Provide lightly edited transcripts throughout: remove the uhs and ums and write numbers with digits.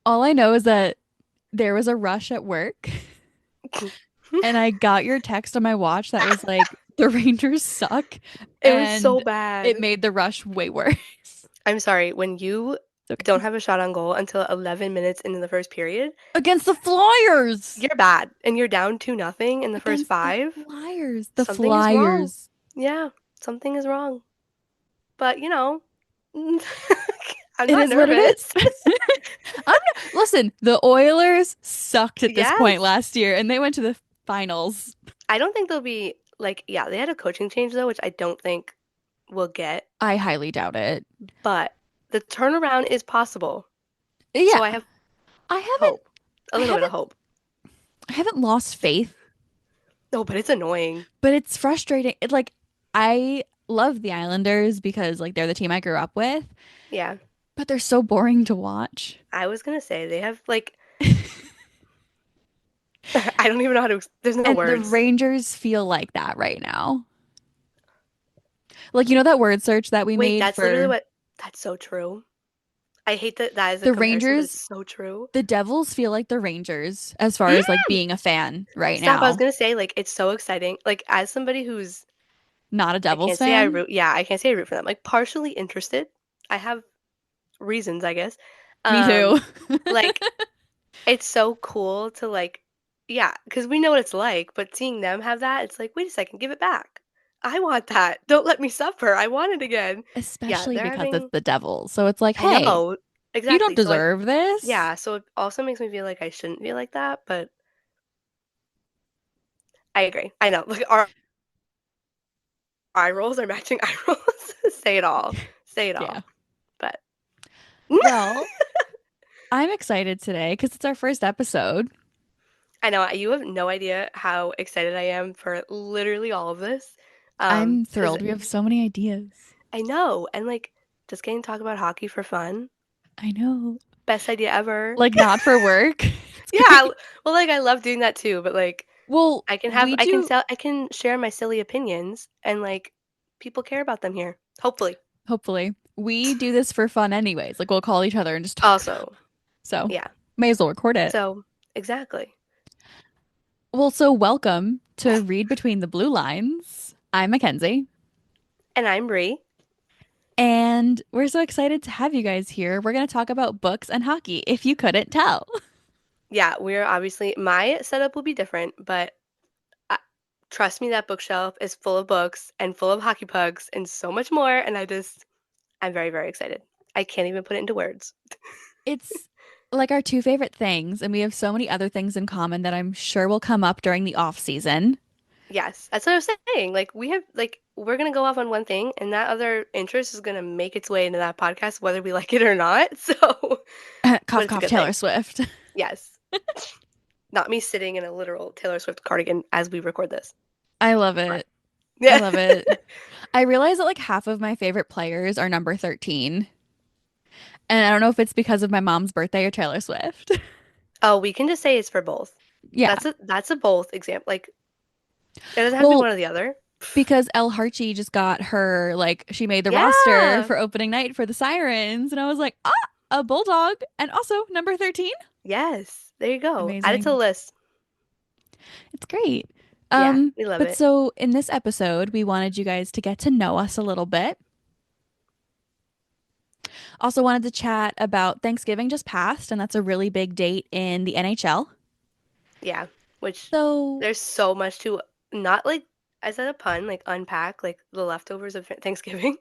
All I know is that there was a rush at work and I got your text on my watch that was like, the Rangers suck. It was so And it bad. made the rush way worse. I'm sorry, when you don't Okay. have a shot on goal until 11 minutes into the first period, Against the Flyers. you're bad and you're down 2-0 in the first Against the five. Flyers. The Something is wrong. Flyers. Yeah, something is wrong. But, I'm It not is what it is. nervous. Listen, the Oilers sucked at this point Yes. last year and they went to the finals. I don't think they'll be like, yeah, they had a coaching change though, which I don't think we'll get, I highly doubt it. but the turnaround is possible. Yeah, So I have I haven't hope, a I little bit of haven't hope. I haven't lost faith, No, but it's annoying. but it's frustrating. It like I love the Islanders because like they're the team I grew up with, Yeah, but they're so boring to watch. I was gonna say they have like, I don't even know how to, there's no And the words. Rangers feel like that right now. Like you know that word search that we Wait, made that's literally for that's so true. I hate that that is a the comparison, but it's Rangers, so true. the Devils feel like the Rangers as far Mm, as like being a fan right stop, I was now. gonna say, like, it's so exciting. Like, as somebody who's, Not a I Devils can't say I fan. root, yeah, I can't say I root for them. Like, partially interested. I have reasons, I guess. Me Um, too. like, it's so cool to like, yeah, because we know what it's like, but seeing them have that, it's like, wait a second, give it back. I want that. Don't let me suffer. I want it again. Yeah, Especially they're because it's having, the Devils. So it's like, I hey, know, you don't exactly. So I, deserve this. yeah, so it also makes me feel like I shouldn't feel like that, but I agree. I know. Like our eye rolls are matching eye rolls. Say it all. Say it Yeah. all. But Well, I'm excited today because it's our first episode. I know you have no idea how excited I am for literally all of this. I'm Because thrilled. We have so many ideas. I know, and like just getting to talk about hockey for fun, I know. best idea ever. Like, not for work. It's Yeah, great. well, like I love doing that too, but like Well, we do, I can share my silly opinions, and like people care about them here. Hopefully. hopefully, we do this for fun anyways. Like, we'll call each other and just talk about it. Also, So, yeah. may as well record it. So exactly. Well, so welcome to Read Between the Blue Lines. I'm Mackenzie, And I'm Bre. and we're so excited to have you guys here. We're going to talk about books and hockey, if you couldn't tell. Yeah, we're obviously my setup will be different, but uh, trust me, that bookshelf is full of books and full of hockey pucks and so much more. And I'm very, very excited. I can't even put it into words. It's like our two favorite things, and we have so many other things in common that I'm sure will come up during the off season. Yes, that's what I was saying. Like we have like we're gonna go off on one thing, and that other interest is gonna make its way into that podcast, whether we like it or not. So, but Cough, it's a cough, good Taylor thing. Swift. Yes, not me sitting in a literal Taylor Swift cardigan as we record this. I love But it. I yeah. love it. I realize that like half of my favorite players are number 13. And I don't know if it's because of my mom's birthday or Taylor Swift. Oh, we can just say it's for both. Yeah. That's a both example. Like it doesn't have to be Well, one or the other. because El Harchi just got her, like, she made the roster Yeah. for opening night for the Sirens. And I was like, ah, a Bulldog. And also number 13. Yes. There you go. Add it to the Amazing. list. It's great. Yeah, we love But it. so in this episode, we wanted you guys to get to know us a little bit. Also wanted to chat about Thanksgiving just passed, and that's a really big date in the NHL. Yeah. Which So, there's so much to not like I said a pun, like unpack like the leftovers of Thanksgiving.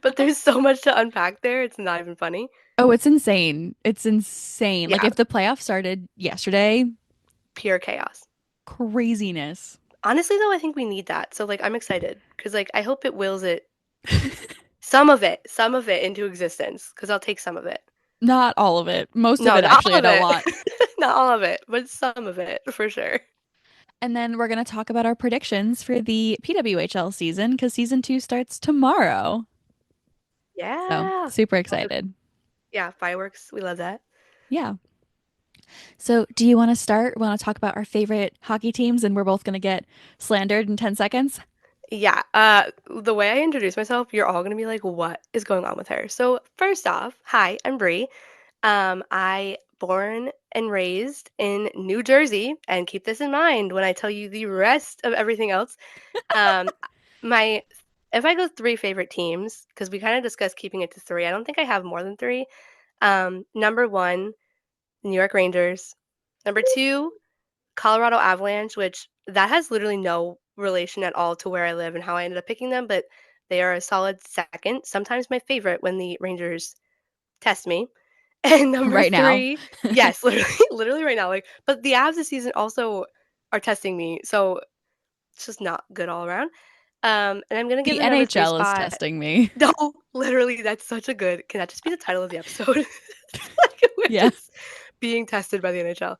But there's so much to unpack there. It's not even funny. oh, it's insane. It's insane. Like Yeah, if the playoffs started yesterday, pure chaos. craziness. Honestly though, I think we need that. So like I'm excited because like I hope it wills it some of it into existence because I'll take some of it. Not all of it. Most of No, it, not actually, all I of don't it. want. Not all of it, but some of it for sure. And then we're going to talk about our predictions for the PWHL season because season two starts tomorrow. So, Yeah. super Lots of excited. yeah, fireworks. We love that. Yeah. So, do you want to start? We want to talk about our favorite hockey teams, and we're both going to get slandered in 10 seconds? Yeah, the way I introduce myself, you're all gonna be like, what is going on with her? So first off, hi, I'm Bre. I born and raised in New Jersey, and keep this in mind when I tell you the rest of everything else. Um, my if I go three favorite teams, because we kind of discussed keeping it to three. I don't think I have more than three. Number one, New York Rangers. Number two, Colorado Avalanche, which that has literally no relation at all to where I live and how I ended up picking them, but they are a solid second, sometimes my favorite when the Rangers test me. And number Right now. three, yes, literally, literally right now. Like, but the Avs this season also are testing me, so it's just not good all around. And I'm gonna give The the number three NHL is spot. testing me. No, literally, that's such a good. Can that just be the title of the episode? It's like we're Yeah. just being tested by the NHL.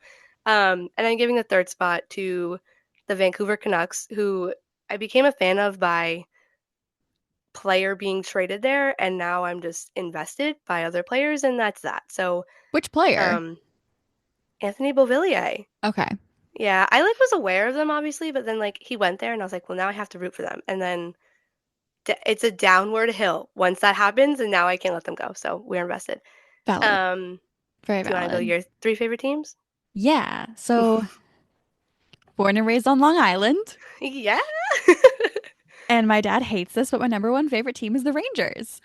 And I'm giving the third spot to the Vancouver Canucks, who I became a fan of by player being traded there, and now I'm just invested by other players, and that's that. So, Which player? um, Anthony Beauvillier. Okay. Yeah, I like was aware of them obviously, but then like he went there, and I was like, well, now I have to root for them, and then it's a downward hill once that happens, and now I can't let them go. So we're invested. Valid. Um, Very do you want to go valid. your three favorite teams? Yeah. So, born and raised on Long Island. Yeah. And my dad hates this, but my number one favorite team is the Rangers.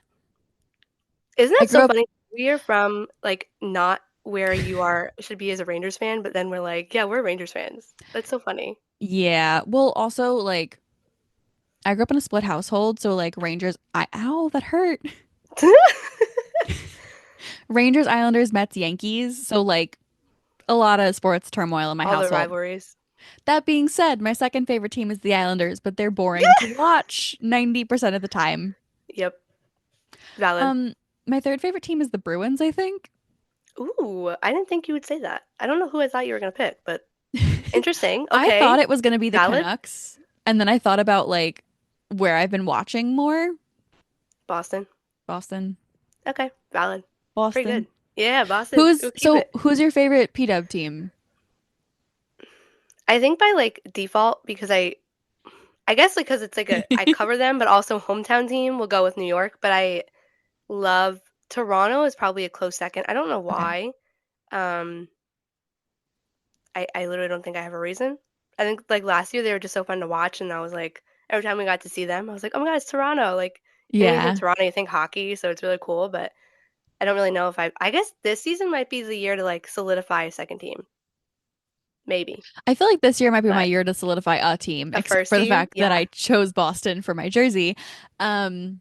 Isn't I that grew so up, funny? We are from like not where you are should be as a Rangers fan, but then we're like, yeah, we're Rangers fans. That's so funny. yeah. Well, also, like, I grew up in a split household. So, like, ow, that hurt. Rangers, Islanders, Mets, Yankees. So, like, a lot of sports turmoil in my All the household. rivalries. That being said, my second favorite team is the Islanders, but they're boring to Yeah. watch 90% of the time. Yep. Valid. Um, my third favorite team is the Bruins, I think. Ooh, I didn't think you would say that. I don't know who I thought you were gonna pick, but interesting. I thought Okay. it was going to be the Valid. Canucks, and then I thought about like where I've been watching more. Boston. Boston. Okay. Valid. Pretty Boston. good. Yeah, Boston. We'll keep it. Who's your favorite PW team? I think by like default because I guess because it's like a I cover them, but also hometown team will go with New York, but I love Toronto is probably a close second. I don't know Okay. why. Um, I literally don't think I have a reason. I think like last year they were just so fun to watch, and I was like every time we got to see them, I was like, oh my God, it's Toronto. Like when you think Yeah. Toronto, you think hockey, so it's really cool. But I don't really know if I guess this season might be the year to like solidify a second team, maybe. I feel like this year might be my But year to solidify a team, a except first for the team, fact that yeah. I chose Boston for my jersey. Um,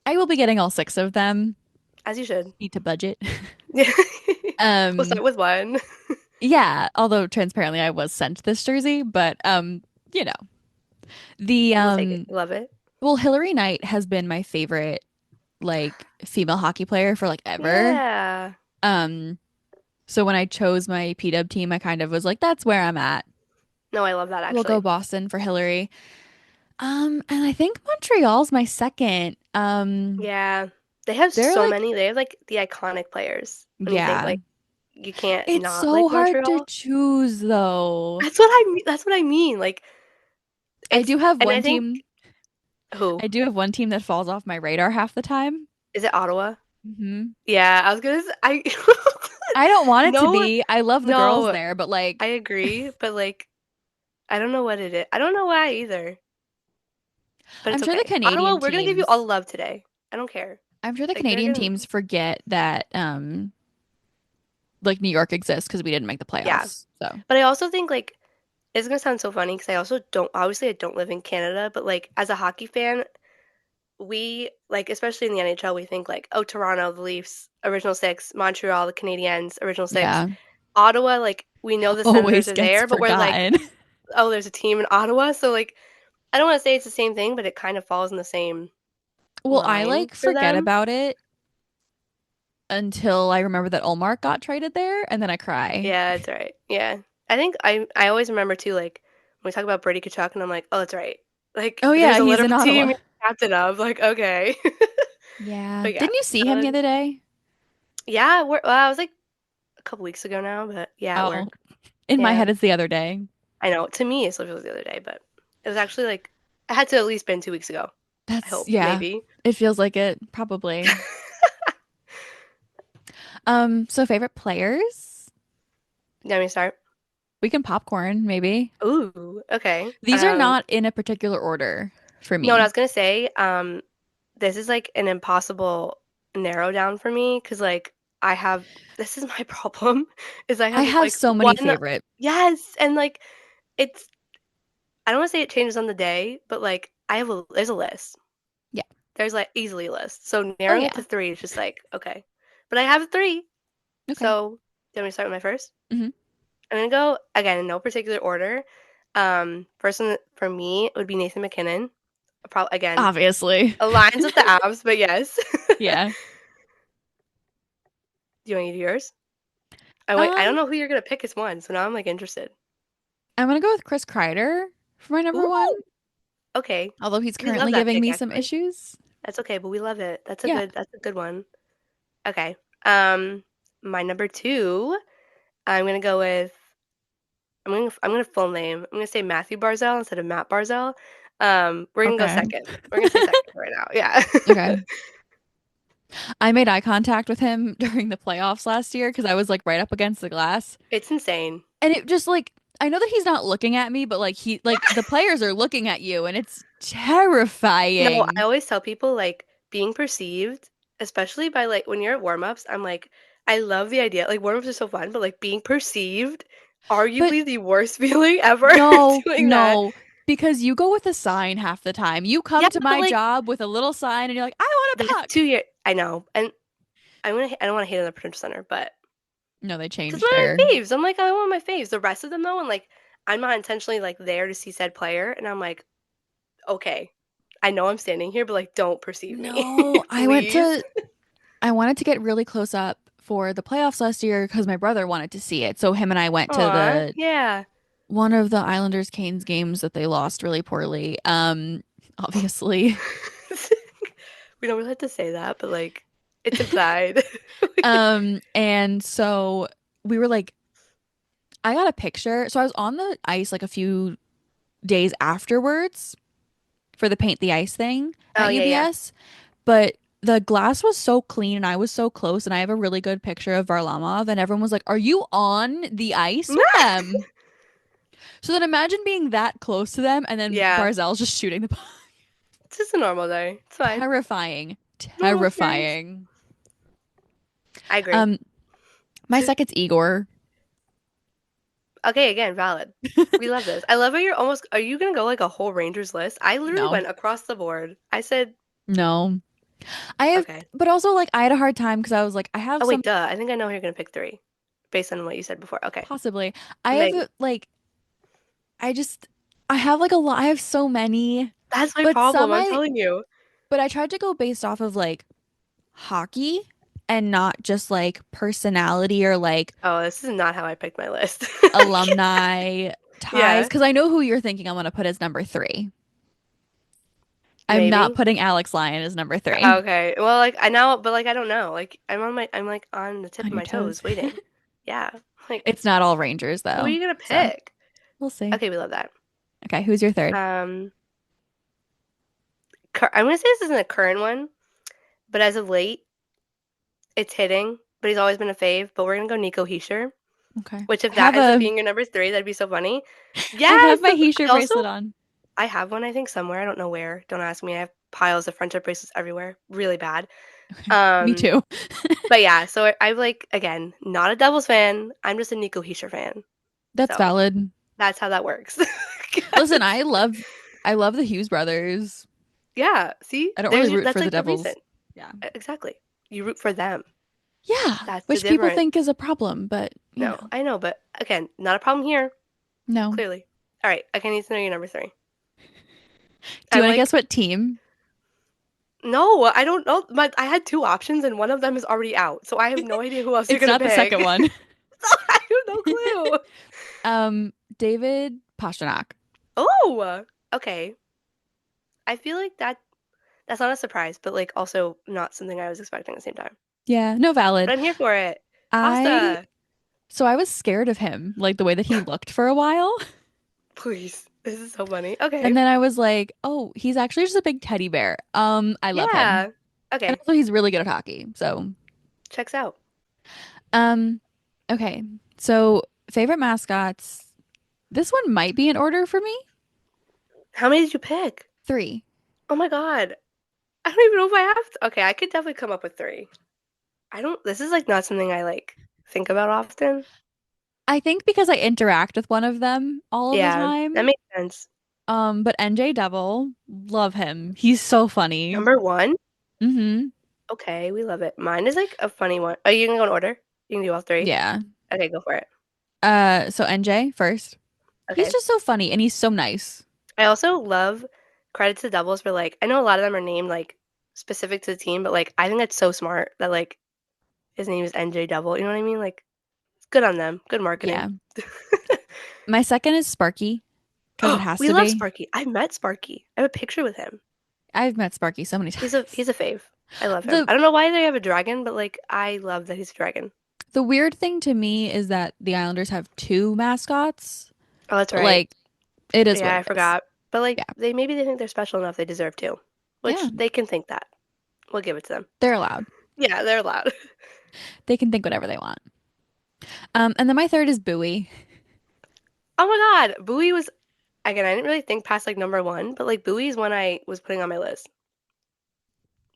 I will be getting all six of them. As you should. Need to budget. Yeah. We'll Um, start with one. yeah, although transparently I was sent this jersey, but you know, the We'll take it. Love it. well, Hillary Knight has been my favorite like female hockey player for like ever. Yeah. Um, so when I chose my PW team, I kind of was like, that's where I'm at. No, I love that We'll go actually. Boston for Hillary. And I think Montreal's my second. Yeah. They have They're so like, many. They have like the iconic players. When you think yeah. like you can't It's not like so hard to Montreal. choose though. That's what I mean. That's what I mean. Like I it's do have and I one think team. who? I do have one team that falls off my radar half the time. Is it Ottawa? Hmm. Yeah, I was gonna say I I don't want it to no, be. I love the girls no, there, but I like, agree, but like I don't know what it is. I don't know why either. But I'm it's sure the okay. Ottawa, Canadian we're gonna give you all teams, love today. I don't care. I'm sure the Like they're Canadian gonna teams forget that like New York exists because we didn't make the yeah. playoffs. So, But I also think like it's gonna sound so funny because I also don't obviously I don't live in Canada, but like as a hockey fan, we like especially in the NHL, we think like, oh, Toronto, the Leafs, original six, Montreal, the Canadiens, original six. yeah, Ottawa, like we know the Senators always are gets there, but we're like, forgotten. oh, there's a team in Ottawa. So like I don't want to say it's the same thing, but it kind of falls in the same Well, I line like for forget them. about it until I remember that Olmark got traded there, and then I cry. Yeah, that's right. Yeah. I think I always remember too, like when we talk about Brady Kachuk and I'm like, oh, that's right. Like Oh there's yeah, a he's literal in team Ottawa. you're captain of. Like, okay. Yeah. But yeah. Didn't you see him the Uh, other day? yeah, well, I was like a couple weeks ago now, but yeah, at Oh, work. in my Yeah. head it's the other day. I know. To me it was the other day, but it was actually like it had to at least been 2 weeks ago. I That's hope, yeah. maybe. It feels like it, probably. So favorite players? You want me to start? We can popcorn, maybe. Ooh, okay. These are not in a particular order for No, what I me. was gonna say, this is like an impossible narrow down for me because like I have this is my problem is I I have have like so many one favorite. yes, and like it's I don't want to say it changes on the day, but like there's a list. Yeah. There's like easily a list. So Oh narrowing it to yeah. three is just like okay, but I have three. Okay. So do you want me to start with my first? Hmm. I'm gonna go again in no particular order. First one for me would be Nathan McKinnon. Probably again Obviously. aligns with the abs, but yes. Yeah. Do you want to do yours? I don't Um, know who you're gonna pick as one, so now I'm like interested. I'm gonna go with Chris Kreider for my number one, Ooh, okay. although he's We love currently that giving pick me some actually. issues. That's okay, but we love it. Yeah. That's a good one. Okay. Um, my number two, I'm gonna go with I'm gonna full name. I'm gonna say Matthew Barzell instead of Matt Barzell. We're gonna go Okay. second. We're gonna say second right now. Yeah. Okay. I made eye contact with him during the playoffs last year because I was like right up against the glass. It's insane. And it just like I know that he's not looking at me, but like he like the players are looking at you and it's No, I terrifying. always tell people like being perceived, especially by like when you're at warm-ups, I'm like, I love the idea. Like warm-ups are so fun, but like being perceived, But arguably the worst feeling ever no, doing that. no, because you go with a sign half the time. You Yeah, come to but my like job with a little sign and you're like, I want a that's puck. 2 year I know. And I don't want to hate on the Prudential Center, but No, they because changed my their faves. I'm like, I want my faves. The rest of them though, and like I'm not intentionally like there to see said player, and I'm like, okay. I know I'm standing here, but like don't perceive me. No, Please. I wanted to get really close up for the playoffs last year because my brother wanted to see it. So him and I went to Aw, the yeah. one of the Islanders Canes games that they lost really poorly. Obviously. We don't really have to say that, but like it's implied. And so we were like I got a picture. So I was on the ice like a few days afterwards for the paint the ice thing Oh at yeah, yeah. UBS, but the glass was so clean and I was so close and I have a really good picture of Varlamov and everyone was like, "Are you on the ice with them?" So then imagine being that close to them and then Yeah. Barzell's just shooting the puck. It's just a normal day. It's fine. Terrifying. Normal experience. Terrifying. I agree. Um, my second's Igor. Okay, again, valid. We love this. I love how you're almost are you gonna go like a whole Rangers list? I literally No. went across the board. I said, No. I have, okay. but also like I had a hard time because I was like, I have Oh some wait, duh. I think I know who you're gonna pick three. Based on what you said before. Okay. possibly. I Meg. have like, I just, I have like a lot. I have so many, That's my but problem, I'm telling you. but I tried to go based off of like hockey and not just like personality or like Oh, this is not how I picked my list. alumni ties. Yeah, Because I know who you're thinking I'm going to put as number three. I'm not maybe. putting Alex Lyon as number three Okay. Well, like I know, but like I don't know. Like I'm like on the tip on of your my toes. toes waiting. Yeah. Like It's not all Rangers who are though. you gonna So pick? we'll see. Okay, we love that. Okay, who's your third? Um, I'm gonna say this isn't a current one, but as of late, it's hitting. But he's always been a fave. But we're gonna go Nico Heischer. Okay. Which if that ends up being your number three, that'd be so funny. I Yes. have my I Heisher also bracelet on. I have one. I think somewhere. I don't know where. Don't ask me. I have piles of friendship bracelets everywhere. Really bad. Okay. Me Um, too. but yeah. So I'm like again, not a Devils fan. I'm just a Nico Heischer fan. That's So valid. that's how that works. Listen, 'Cause I love the Hughes brothers. yeah, see, I don't really root that's for the like the reason. Devils. Yeah. Exactly. You root for them. Yeah, That's the which people difference. think is a problem, but you No, know, I know, but again, not a problem here, no. clearly. All right, I can need to know your number three. Do you I'm want to guess like, what team? no, I don't know. But I had two options and one of them is already out. So I have no idea who else you're It's gonna not the pick. second one. I have no clue. David Pastrnak. Oh, okay. I feel like that's not a surprise, but like also not something I was expecting at the same time. Yeah, no But valid. I'm here for it. I Pasta. so I was scared of him, like the way that he looked for a while. Please. This is so funny. Okay. And then I was like, oh, he's actually just a big teddy bear. I love him. Yeah. And Okay. also he's really good at hockey. So Checks out. Um, okay. So favorite mascots. This one might be in order for me. How many did you pick? Three. Oh my God. I don't even know if I have. Okay, I could definitely come up with three. I don't. This is like not something I like think about often. I think because I interact with one of them all of the Yeah, that time. makes sense. But NJ Devil, love him. He's so funny. Number one. Mm-hmm. Okay, we love it. Mine is like a funny one. Are you gonna go in order? You can do all three. Yeah. Okay, go for it. So NJ first. He's Okay. just so funny and he's so nice. I also love credits to doubles for like I know a lot of them are named like specific to the team, but like I think that's so smart that like his name is NJ Devil. You know what I mean? Like it's good on them. Good marketing. Yeah. My second is Sparky because it Oh, has we to love be. Sparky. I met Sparky. I have a picture with him. I've met Sparky so many He's a times. he's a fave. I love him. The I don't know why they have a dragon, but like I love that he's a dragon. the weird thing to me is that the Islanders have two mascots, Oh, that's but right. like it is what Yeah, it I is. forgot. But like Yeah. maybe they think they're special enough they deserve to, Yeah. which they can think that. We'll give it to them. They're allowed. Yeah, they're allowed. They can think whatever they want. And then my third is Bowie. Oh my God, Bowie was again. I didn't really think past like number one, but like Bowie's one I was putting on my list.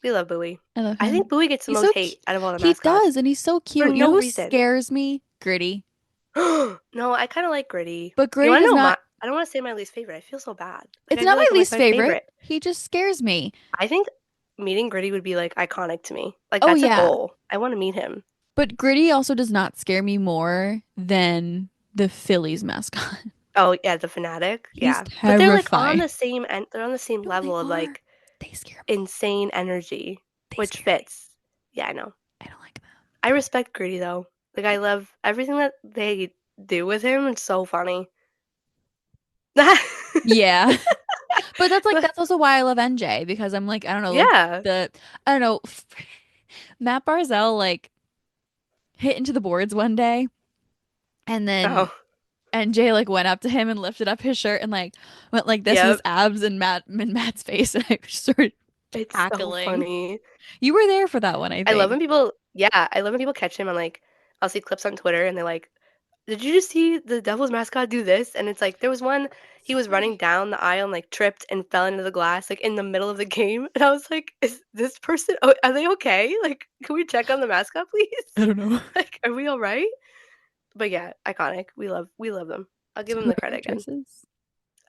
We love Bowie. I love I think him. Bowie gets the He's most so cu hate out of all the He mascots does, and he's so for cute. You know no who reason. scares me? Gritty. No, I kind of like Gritty. But You Gritty want to does know not. my? I don't want to say my least favorite. I feel so bad. Like It's I not feel my like I'm like least my favorite. favorite. He just scares me. I think meeting Gritty would be like iconic to me. Like Oh that's a yeah. goal. I want to meet him. But Gritty also does not scare me more than the Phillies mascot. Oh yeah, the fanatic. He's Yeah, but they're like on terrifying. the same and they're on the same No, they level of are. like They scare me. insane energy, They which scare me. fits. Yeah, I know. I don't like them. I respect Gritty though. Like I love everything that they do with him. It's so funny. Yeah. But that's also why I love NJ because I'm like, I don't know, Yeah. the I don't know, Matt Barzell like hit into the boards one day and then Oh, NJ like went up to him and lifted up his shirt and like went like this with his yep. abs in Matt's face and I started It's so cackling. funny. You were there for that one, I I love think. when people, yeah, I love when people catch him on like, I'll see clips on Twitter and they're like, did you just see the Devil's mascot do this? And it's like, there was one, he So was running funny. down the aisle and like tripped and fell into the glass like in the middle of the game. And I was like, is this person, oh, are they okay? Like, can we check on the mascot, I please? don't know. Like, are we all right? But yeah, iconic. We love them. I'll give So them who the are your credit again. choices?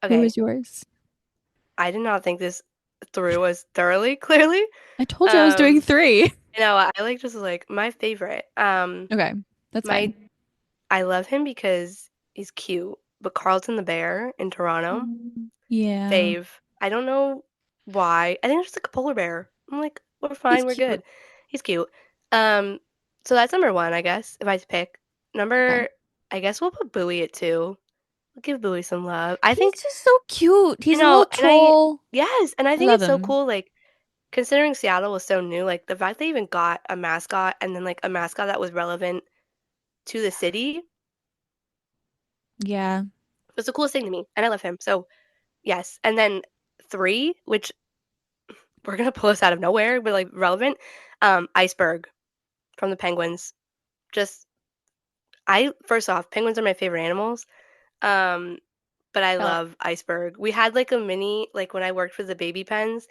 Who Okay, is yours? I did not think this through as thoroughly, clearly. I told you I was doing Um, three. I like just like my favorite. Okay, that's My fine. I love him because he's cute. But Carlton the Bear in Toronto, Yeah, fave. I don't know why. I think it's just like a polar bear. I'm like, we're he's fine, we're cute. good. He's cute. Um, so that's number one, I guess, if I had to pick. Okay. Number, I guess we'll put Bowie at two. We'll give Bowie some love. I He's think, just so cute. you He's a know, little and I, troll. yes, and I I think love it's so him. cool, like, considering Seattle was so new, like, the fact they even got a mascot and then, like, a mascot that was relevant to the city Yeah. was the coolest thing to me. And I love him. So, yes. And then three, which we're going to pull us out of nowhere, but like relevant, Iceberg from the Penguins. Just, first off, penguins are my favorite animals. Um, but I Oh, love Iceberg. We had like a mini, like when I worked for the baby pens,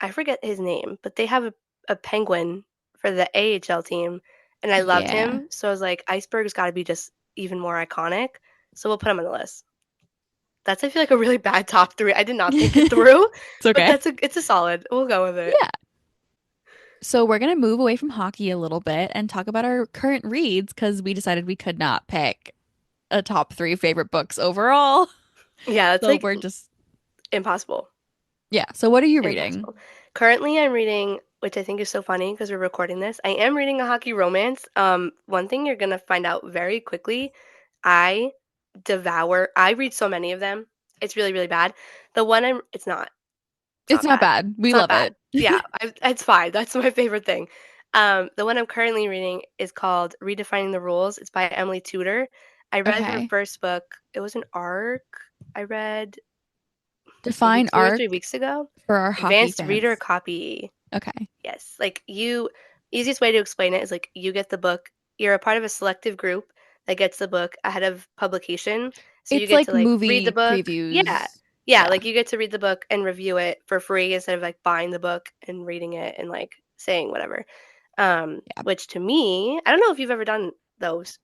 I forget his name, but they have a penguin for the AHL team, and I loved yeah. him. So I was like, Iceberg's got to be just even more iconic. So we'll put him on the list. That's I feel like a really bad top three. I did not think it through, It's but okay. it's a solid. We'll go with it. Yeah. So we're gonna move away from hockey a little bit and talk about our current reads because we decided we could not pick a top three favorite books overall. Yeah, it's So like we're just impossible. yeah. So what are you reading? Impossible. Currently, I'm reading, which I think is so funny because we're recording this. I am reading a hockey romance. One thing you're gonna find out very quickly, I I read so many of them. It's really, really bad. The one it's It's not not bad. bad. It's We not love bad. it. Yeah, it's fine. That's my favorite thing. The one I'm currently reading is called Redefining the Rules. It's by Emily Tudor. I read her Okay. first book. It was an arc I read maybe Define 2 or arc 3 weeks ago. for our hockey Advanced reader fans. copy. Okay. Yes, easiest way to explain it is like you get the book. you're a part of a selective group that gets the book ahead of publication. So you It's get like to like read the movie book. Yeah. previews. Yeah, Yeah. like you get to read the book and review it for free instead of like buying the book and reading it and like saying whatever. Yeah. Which to me, I don't know if you've ever done those.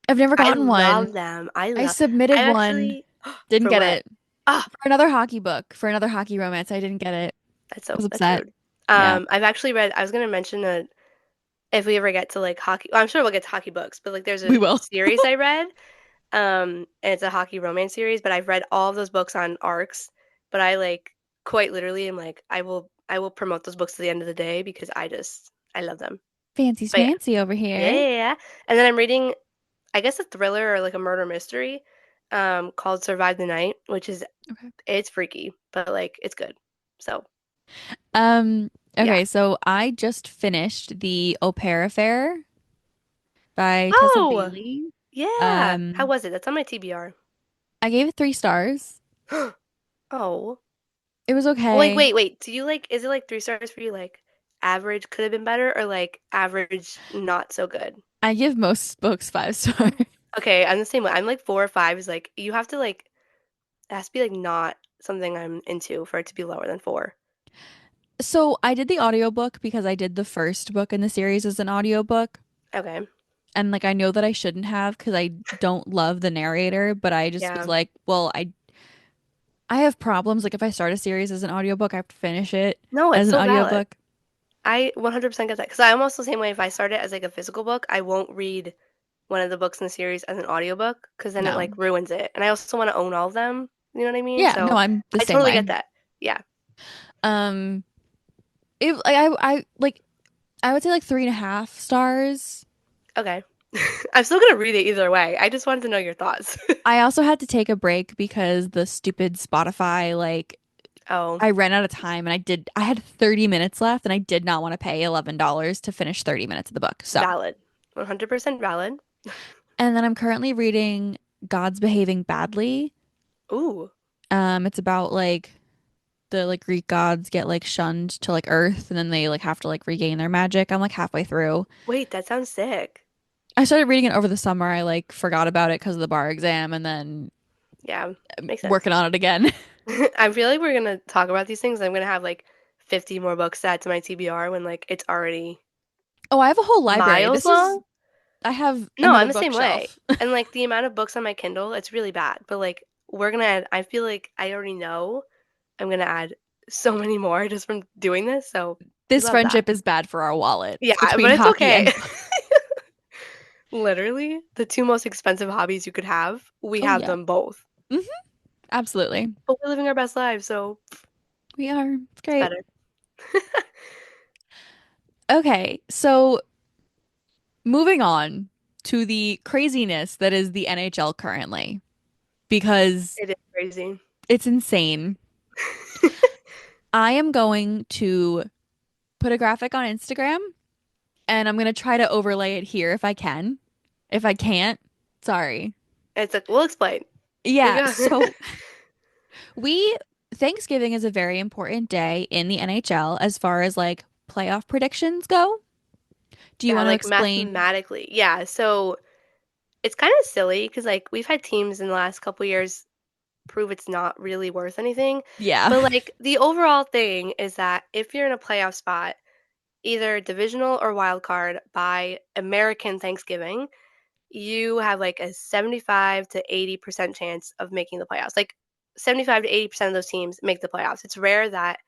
I've never I gotten one. love them. I I submitted one, actually didn't for get what? it. Ah, For another hockey book, for another hockey romance, I didn't get it. I was that's upset. rude. Yeah, I've actually read. I was gonna mention a if we ever get to like hockey. Well, I'm sure we'll get to hockey books, but like there's we a will. series I read. And it's a hockey romance series, but I've read all of those books on arcs. But I like quite literally am like I will promote those books to the end of the day because I love them. Fancy But schmancy over yeah, yeah, here. yeah, yeah. And then I'm reading I guess a thriller or like a murder mystery called Survive the Night, which is Okay. it's freaky, but like it's good. So, yeah. Okay, so I just finished the Au Pair Affair by Tessa Oh, Bailey. yeah. How Um, was it? That's on my TBR. I gave it 3 stars. Oh. It was Well, like, okay. wait. Do you like, is it like 3 stars for you? Like, average could have been better, or like average not so good? I give most books 5 stars. Okay, I'm the same way. I'm like 4 or 5 is like, you have to like, it has to be like not something I'm into for it to be lower than 4. So I did the audiobook because I did the first book in the series as an audiobook. Okay. And like I know that I shouldn't have because I don't love the narrator, but I just was Yeah. like, well, I have problems. Like if I start a series as an audiobook, I have to finish it No, it's as an so valid. audiobook. I 100% get that because I'm also the same way. If I start it as like a physical book, I won't read one of the books in the series as an audiobook because then it No. like ruins it. And I also want to own all of them. You know what I mean? Yeah, no, So I'm the I same totally way. get that. Yeah. Um it I like I would say like 3.5 stars. Okay. I'm still gonna read it either way. I just wanted to know your thoughts. I also had to take a break because the stupid Spotify like Oh, I ran out of time and I had 30 minutes left and I did not want to pay $11 to finish 30 minutes of the book. So, valid. 100% valid. and then I'm currently reading God's Behaving Badly. Ooh, It's about like the like Greek gods get like shunned to like Earth and then they like have to like regain their magic. I'm like halfway through. wait, that sounds sick. I started reading it over the summer. I like forgot about it because of the bar exam and then Yeah, makes sense. working on it again. I feel like we're gonna talk about these things. I'm gonna have like 50 more books to add to my TBR when like it's already Oh, I have a whole library. miles long. I have No, another I'm the same way. bookshelf. And like the amount of books on my Kindle, it's really bad. But like we're gonna add, I feel like I already know I'm gonna add so many more just from doing this. So we This love that. friendship is bad for our wallets Yeah, between but it's hockey okay. and Literally, the 2 most expensive hobbies you could have, we oh have yeah. them both. Hmm. Absolutely. But we're living our best lives, so We are. It's it's great. better. Okay, so moving on to the craziness that is the NHL currently, because It is crazy. it's insane. I am going to put a graphic on Instagram and I'm going to try to overlay it here if I can. If I can't, sorry. It's like, we'll explain. We Yeah, got so we Thanksgiving is a very important day in the NHL as far as like playoff predictions go. Do you Yeah, want to like explain? mathematically. Yeah, so it's kind of silly because like we've had teams in the last couple years prove it's not really worth anything. Yeah. But like the overall thing is that if you're in a playoff spot, either divisional or wild card by American Thanksgiving, you have like a 75 to 80% chance of making the playoffs. Like 75 to 80% of those teams make the playoffs. It's rare that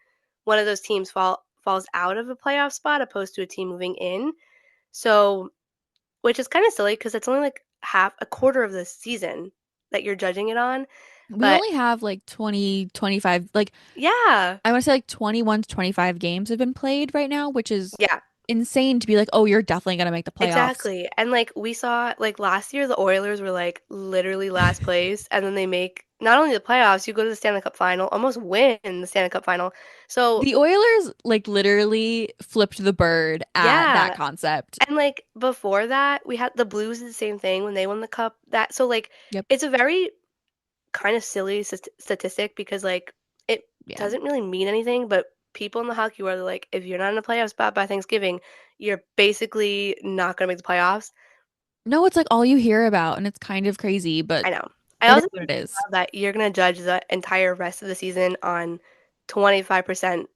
one of those teams falls out of a playoff spot opposed to a team moving in. So, which is kind of silly because it's only like half a quarter of the season that you're judging it on. We But only have like 20, 25. Like yeah, I want to say like 21 to 25 games have been played right now, which is yeah, insane to be like, oh, you're definitely going to make the playoffs. exactly. And like we saw like last year the Oilers were like literally last place and then they make not only the playoffs, you go to the Stanley Cup final, almost win the Stanley Cup final. So, The Oilers like literally flipped the bird at that yeah. concept. And like before that, we had the Blues did the same thing when they won the cup. That so like Yep. it's a very kind of silly statistic because like it Yeah. doesn't really mean anything, but people in the hockey world are like if you're not in a playoff spot by Thanksgiving, you're basically not going to make the playoffs. No, it's like all you hear about, and it's kind of crazy, but I know. I it is also what think it is. that you're gonna judge the entire rest of the season on 25%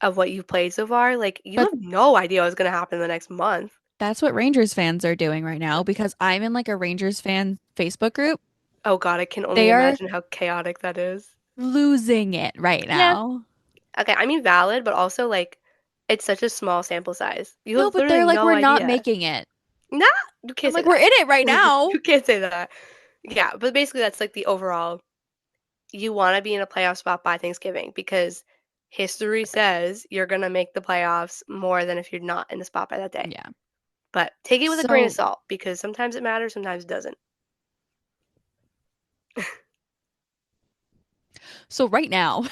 of what you've played so far. Like you But have no idea what's gonna happen in the next month. that's what Rangers fans are doing right now because I'm in like a Rangers fan Facebook group. Oh God, I can only They are imagine how chaotic that is. losing it right Yeah. now. Okay, I mean valid, but also like it's such a small sample size. You No, have but literally they're like, no we're not idea. making it. Nah, you I'm can't say like, we're that. in it right now. You can't say that. Yeah, but basically that's like the overall. You want to be in a playoff spot by Thanksgiving because history says you're gonna make the playoffs more than if you're not in the spot by that day. Yeah. But take it with a grain of So, salt because sometimes it matters, sometimes it doesn't. so right now,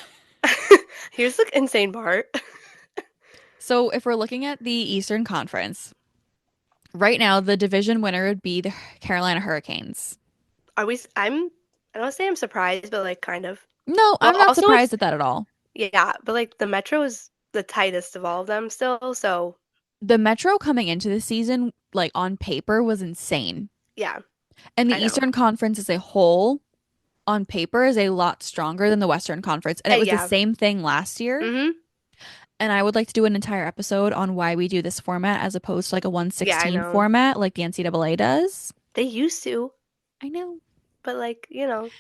Here's the insane part. so if we're looking at the Eastern Conference, right now the division winner would be the Carolina Hurricanes. Are we? I don't say I'm surprised, but like kind of. No, Well, I'm not also surprised it's at that at all. yeah, but like the Metro is the tightest of all of them still. So The Metro coming into the season, like on paper, was insane. yeah, And the I know. Eastern Conference as a whole, on paper, is a lot stronger than the Western Conference. And it was the Yeah. same thing last year. Mm-hmm. And I would like to do an entire episode on why we do this format as opposed to like a Yeah, I 116 know. format like the NCAA does. They used to, I know. but like, you know,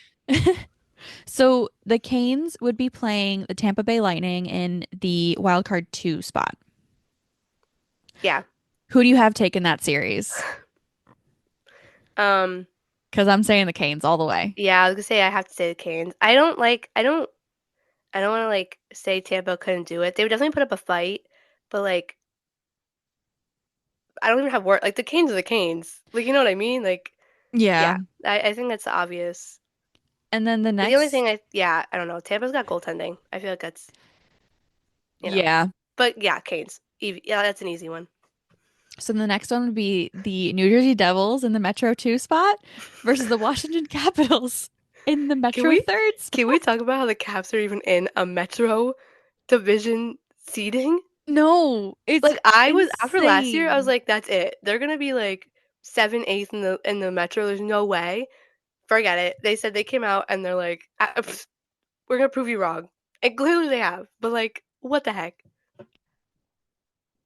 So the Canes would be playing the Tampa Bay Lightning in the wild card two spot. yeah. Who do you have taken that series? Um, Because I'm saying the Canes all the way. yeah, I was gonna say I have to say the Canes. I don't want to like say Tampa couldn't do it. They would definitely put up a fight, but like I don't even have word. Like the Canes are the Canes. Like you know what I mean? Like Yeah. yeah, I think that's obvious. And then the The only thing next, yeah, I don't know. Tampa's got goaltending. I feel like that's you know, yeah. but yeah, Canes. Yeah, that's an easy one. So the next one would be the New Jersey Devils in the Metro 2 spot versus the Washington Capitals in the Can Metro we 3rd can we spot. talk about how the Caps are even in a Metro division seeding? No, it's Like I was after last year, I was insane. like, that's it. They're gonna be like 7th, 8th in the Metro. There's no way. Forget it. They said they came out and they're like, we're gonna prove you wrong. And clearly they have. But like, what the heck?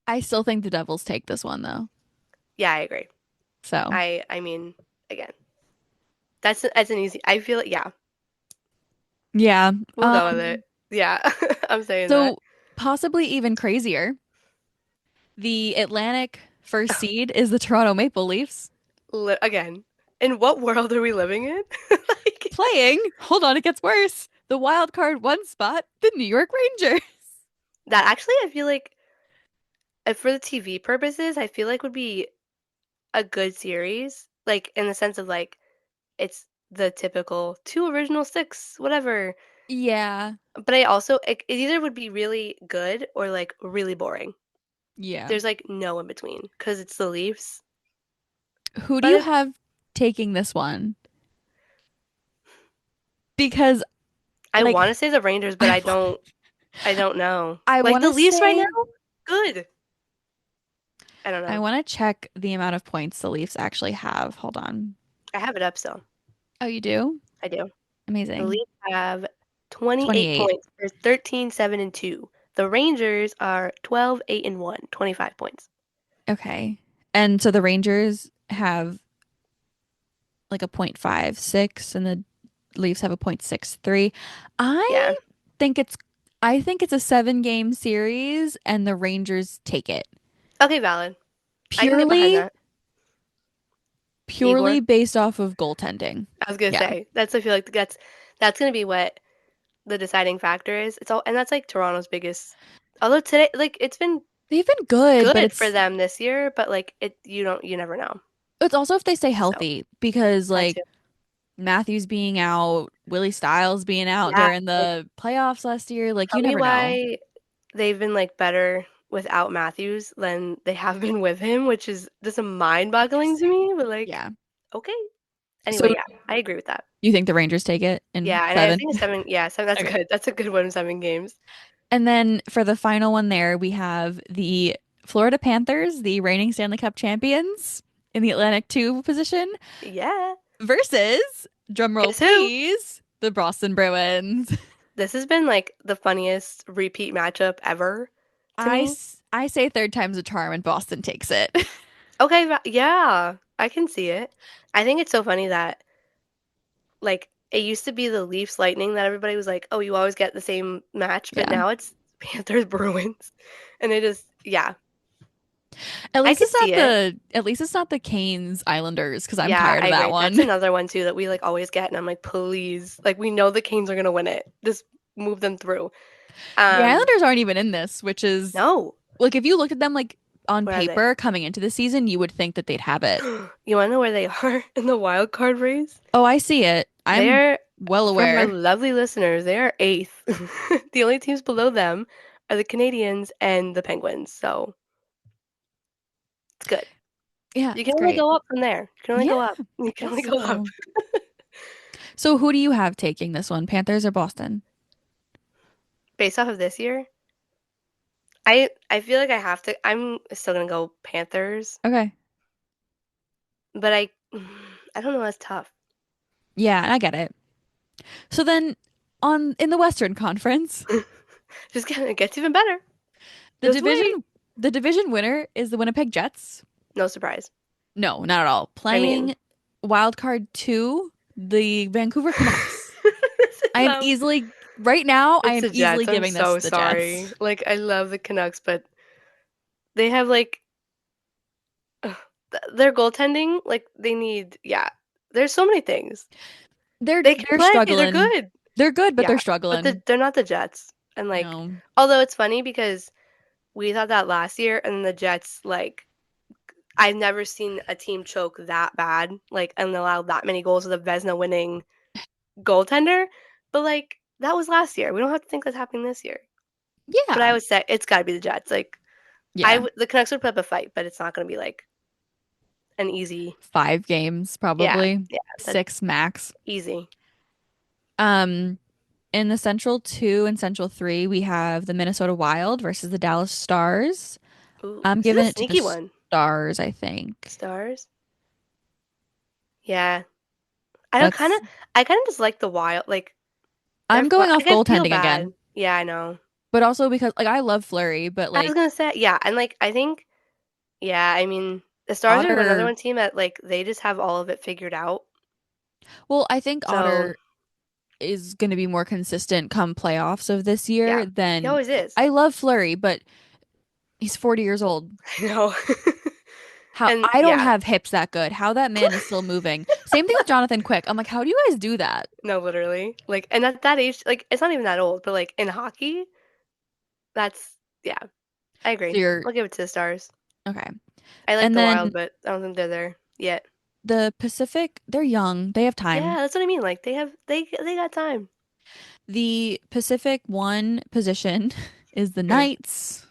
I still think the Devils take this one though. Yeah, I agree. So, I mean, again, that's an easy. I feel like yeah, yeah. we'll go with it. Yeah, I'm saying that. So possibly even crazier. The Atlantic first seed is the Toronto Maple Leafs Again, in what world are we living in? Like playing, hold on, it gets worse. The wild card one spot, the New York Rangers. that actually, I feel like for the TV purposes, I feel like would be a good series. Like in the sense of like it's the typical two original six, whatever. Yeah. But I also it either would be really good or like really boring. Yeah. There's like no in between because it's the Leafs. Who do But you it, have taking this one? Because I like want to say the Rangers, but I I don't know. I Like want the to Leafs right say now, good. I don't I know. want to check the amount of points the Leafs actually have. Hold on. I have it up still. Oh, you do? I do. The Amazing. Leafs have 28 28. points. They're 13, 7, and 2. The Rangers are 12, 8, and 1, 25 points. Okay. And so the Rangers have like a 0.56 and the Leafs have a 0.63. Yeah. I think it's I think it's a 7 game series and the Rangers take it. Okay, valid. I can get behind Purely that. purely Igor. based off of goaltending. I was gonna Yeah. say I feel like that's gonna be what the deciding factor is. It's all and that's like Toronto's biggest. Although today, like it's been They've been good, but good for them this year, but like you never know. it's also if they stay So healthy because that like too. Matthews being out, Willie Styles being out Yeah. during Like the playoffs last year, like tell you me never know. why they've been like better without Matthews than they have been with him, which is just mind-boggling to Interesting. me. But like, Yeah. okay. So Anyway, yeah, I agree with that. you think the Rangers take it in Yeah, and I 7? think 7. Yeah, 7. That's Okay. good. That's a good one. 7 games. And then for the final one there, we have the Florida Panthers, the reigning Stanley Cup champions, in the Atlantic 2 position Yeah. versus, drumroll Guess who? please, the Boston Bruins. This has been like the funniest repeat matchup ever to me. I say third time's a charm and Boston takes it. Okay, yeah, I can see it. I think it's so funny that like it used to be the Leafs Lightning that everybody was like, "Oh, you always get the same match," but Yeah. now it's Panthers Bruins, and it is yeah, At I least could it's not see it. the Canes Islanders because I'm Yeah, tired I of that agree. That's one. another one too that we like always get, and I'm like, please, like we know the Canes are gonna win it. Just move them through. The Um, Islanders aren't even in this, which is no, like if you looked at them like on where are they? paper coming into the season, you would think that they'd have it. You wanna know where they are in the wild card race? Oh, I see it. I'm They're well for my aware. lovely listeners, they are 8th. The only teams below them are the Canadians and the Penguins, so it's good. Yeah, You can it's only great. go up from there. You can only Yeah, go up. You I can guess only go up. so. So who do you have taking this one? Panthers or Boston? Based off of this year, I feel like I have to I'm still gonna go Panthers, Okay. but I don't know, that's tough. Yeah, I get it. So then on in the Western Conference, Just kidding, it gets even better. the Just wait. division winner is the Winnipeg Jets. No surprise. No, not at all. I mean, Playing wild card 2, the Vancouver Canucks. this is, I am easily right now, I it's am the easily Jets. I'm giving this so to the Jets. sorry. Like I love the Canucks, but they have like ugh, their goaltending, like they need yeah. There's so many things. They can They're play. They're struggling. good. They're good, but Yeah, they're but struggling. they're not the Jets. And like, No. although it's funny because we thought that last year, and the Jets like I've never seen a team choke that bad, like and allow that many goals with a Vesna winning goaltender. But like that was last year. We don't have to think that's happening this year. But Yeah. I would say it's got to be the Jets. Like Yeah. the Canucks would put up a fight, but it's not going to be like an easy. 5 games Yeah, probably. yeah, that's 6 max. easy. Um in the Central 2 and Central 3, we have the Minnesota Wild versus the Dallas Stars. Ooh, I'm this is giving a it to the sneaky one. Stars, I think. Stars. Yeah, That's I kind of just like the Wild. Like they're I'm fun. going off Like I feel goaltending bad. again, Yeah, I know. but also because like I love Flurry, but I was like gonna say yeah, and like I think yeah. I mean, the Stars are another Otter, one team that like they just have all of it figured out. well, I think So Otter is going to be more consistent come playoffs of this yeah, year he than always is. I love Flurry, but he's 40 years old. I know. How And I don't yeah, have hips that good. How that man is still moving. Same thing with Jonathan Quick. I'm like, how do you guys do that? no, literally. Like, and at that age, like it's not even that old, but like in hockey, that's yeah. I So agree. you're I'll give it to the Stars. okay. I like And the then Wild, but I don't think they're there yet. the Pacific, they're young. They have Yeah, time. that's what I mean. Like they got time. The Pacific 1 position is the Knights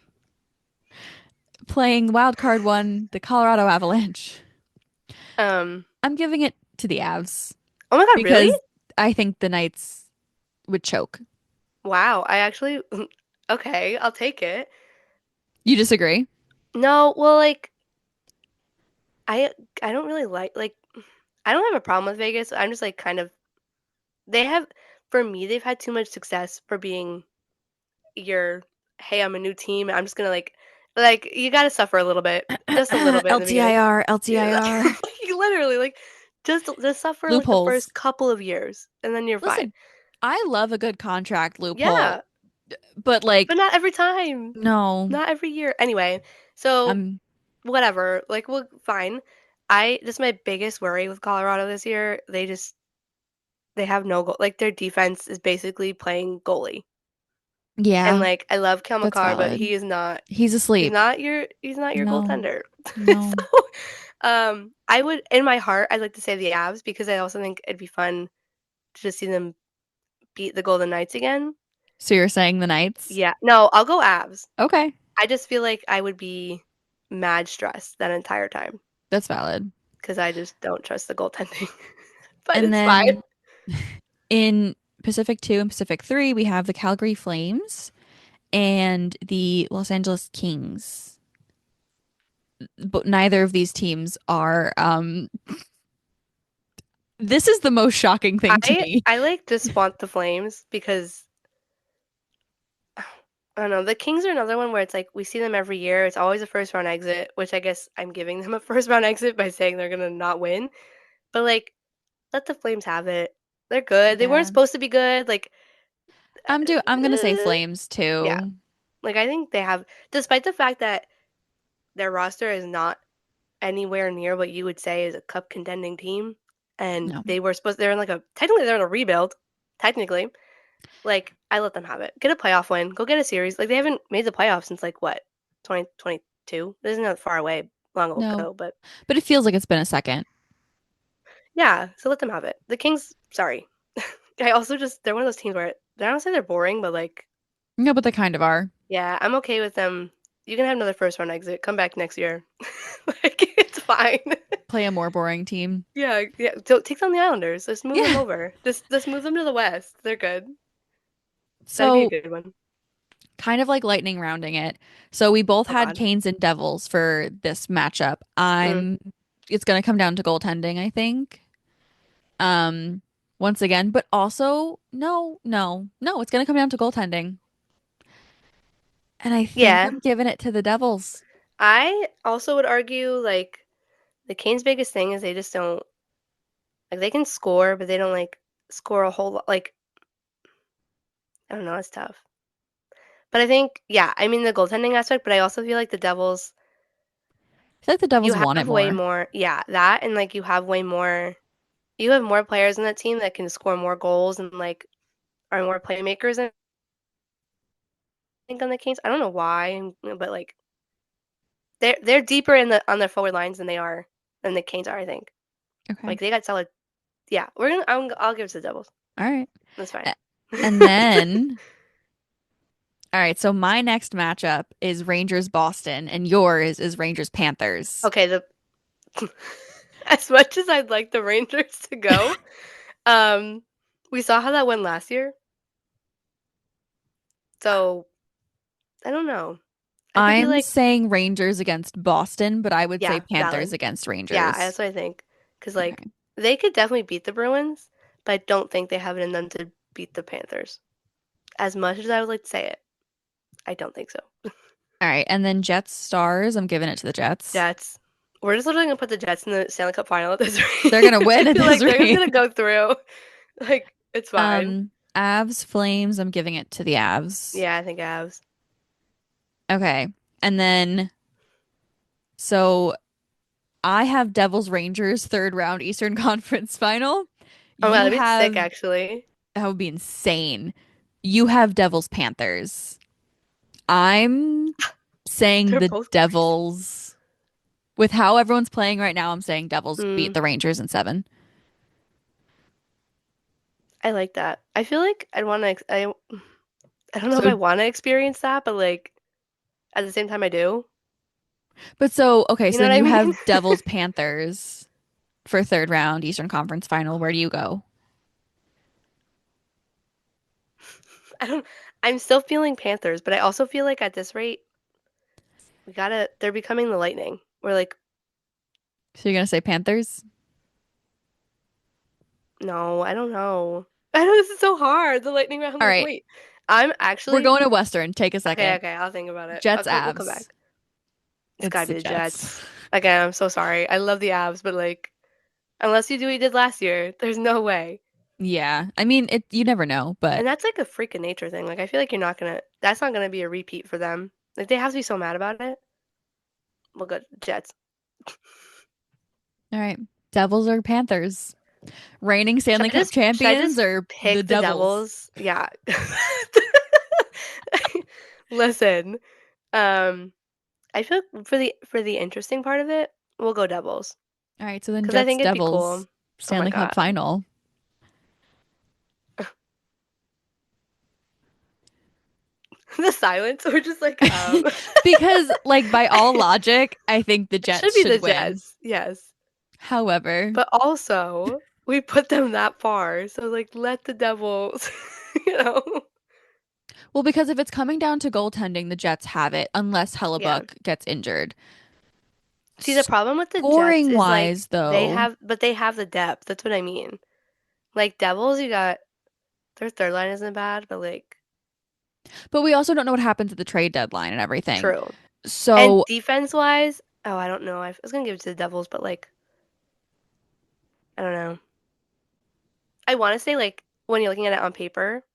playing wild card 1, the Colorado Avalanche. um. I'm giving it to the Avs Oh my God, really? because I think the Knights would choke. Wow. I actually. Okay, I'll take it. You disagree? No, well, like I I don't really like I don't have a problem with Vegas. I'm just like kind of they have for me they've had too much success for being your hey, I'm a new team. I'm just gonna like you got to suffer a little bit, just a little bit in the beginning. LTIR, Yeah, LTIR. like, literally like just suffer like the Loopholes. first couple of years and then you're fine. Listen, I love a good contract loophole, Yeah, but but like, not every time. no, Not every year. Anyway, so I'm, whatever. Like, well, fine. I This is my biggest worry with Colorado this year. They have no goal. Like their defense is basically playing goalie. And yeah, like I love Kel that's McCarr, but valid. he is not. He's asleep. He's not your No, goaltender. no. So, I would in my heart I'd like to say the Avs because I also think it'd be fun to just see them beat the Golden Knights again. So you're saying the Knights? Yeah. No, I'll go Avs. Okay, I just feel like I would be mad stressed that entire time that's valid. because I just don't trust the goaltending. But And it's fine. then in Pacific 2 and Pacific 3, we have the Calgary Flames and the Los Angeles Kings. but neither of these teams are. This is the most shocking thing to me. I like just want the Flames because I don't know. The Kings are another one where it's like we see them every year. It's always a first round exit, which I guess I'm giving them a first round exit by saying they're gonna not win. But like, let the Flames have it. They're good. They weren't Yeah. supposed to be good. Like, I'm gonna say uh, Flames yeah. too. Like I think they have, despite the fact that their roster is not anywhere near what you would say is a cup contending team, and No. they're in like a technically they're in a rebuild, technically. Like I let them have it. Get a playoff win. Go get a series. Like they haven't made the playoffs since like what 2022. This isn't that far away, long No. ago, but But it feels like it's been a second. yeah. So let them have it. The Kings, sorry. I also just they're one of those teams where I don't say they're boring, but like No, but they kind of are. yeah, I'm okay with them. You can have another first round exit. Come back next year. Like it's fine. Play a more boring team. Yeah, yeah. So take down the Islanders. Just move them Yeah. over. Just move them to the West. They're good. That'd be a So good one. kind of like lightning rounding it. So we both Oh had God. Canes and Devils for this matchup. Mm. It's gonna come down to goaltending, I think. Um, Once again, but also no, it's gonna come down to goaltending. And I think Yeah. I'm giving it to the Devils. I also would argue like the Canes' biggest thing is they just don't like they can score, but they don't like score a whole lot. Like I don't know, it's tough. But I think yeah, I mean the goaltending aspect, but I also feel like the Devils I feel like the you Devils want it have way more. more yeah, that and like you have more players in that team that can score more goals and like are more playmakers I think on the Canes. I don't know why, but like they're deeper in the on their forward lines than the Canes are, I think. Okay. Like they got solid yeah, I'll give it to the Devils. All right. That's fine. A- And then, all right, so my next matchup is Rangers Boston, and yours is Rangers Panthers. Okay, the as much as I'd like the Rangers to go, um, we saw how that went last year. So I don't know. I could be I'm like, saying Rangers against Boston, but I would say yeah, Panthers valid. against Yeah, Rangers. that's what I think. Because like Okay. they could definitely beat the Bruins, but I don't think they have it in them to beat the Panthers. As much as I would like to say it, I don't think so. All right, and then Jets Stars, I'm giving it to the Jets. Jets. We're just literally gonna put the Jets in the Stanley Cup final at this They're rate. gonna I win at feel this like they're just gonna rate. go through. Like it's fine. Avs Flames, I'm giving it to the Avs. Yeah, I think Avs. Okay. And then so I have Devils Rangers third round Eastern Conference final. Oh wow, You that'd be sick have actually. that would be insane. You have Devils Panthers. I'm saying They're the both crazy. Devils with how everyone's playing right now, I'm saying Devils beat Mm, the Rangers in seven. I like that. I feel like I'd want to. I don't know if So I want to experience that, but like at the same time, I do. okay, You so know then what I you mean? have Devils Panthers for third round Eastern Conference final. Where do you go? I don't. I'm still feeling Panthers, but I also feel like at this rate, we gotta. They're becoming the Lightning. We're like, So you're gonna say Panthers? no, I don't know. I know this is so hard. The Lightning round. I'm All like, right. wait. I'm We're actually going to Western. Take a okay. second. Okay, I'll think about it. Jets We'll come back. Avs. It's It's gotta the be the Jets. Jets. Again, I'm so sorry. I love the Avs, but like, unless you do what you did last year, there's no way. Yeah. I mean, it you never know, but And that's like a freak of nature thing. Like I feel like that's not gonna be a repeat for them. Like they have to be so mad about it. Well good. Jets. all right. Devils or Panthers? Reigning Stanley Cup Should I champions just or the pick the Devils? Devils? Yeah. Listen, um, I feel like for the interesting part of it, we'll go Devils. All right, so then Because I Jets think it'd be Devils cool. Oh my Stanley Cup God. final. The silence. We're just like, Because like by all logic, I think the it should Jets be should the win. Jets, yes. However, But also, we put them that far, so like let the Devils, you know. well, because if it's coming down to goaltending, the Jets have it unless Yeah. Hellebuck gets injured. See, the problem with the Jets Scoring is like wise, though, they have the depth. That's what I mean. Like Devils, you got their third line isn't bad, but like but we also don't know what happens at the trade deadline and everything. true. And So, defense wise, oh, I don't know. I was gonna give it to the Devils, but like I don't know. I want to say like when you're looking at it on paper,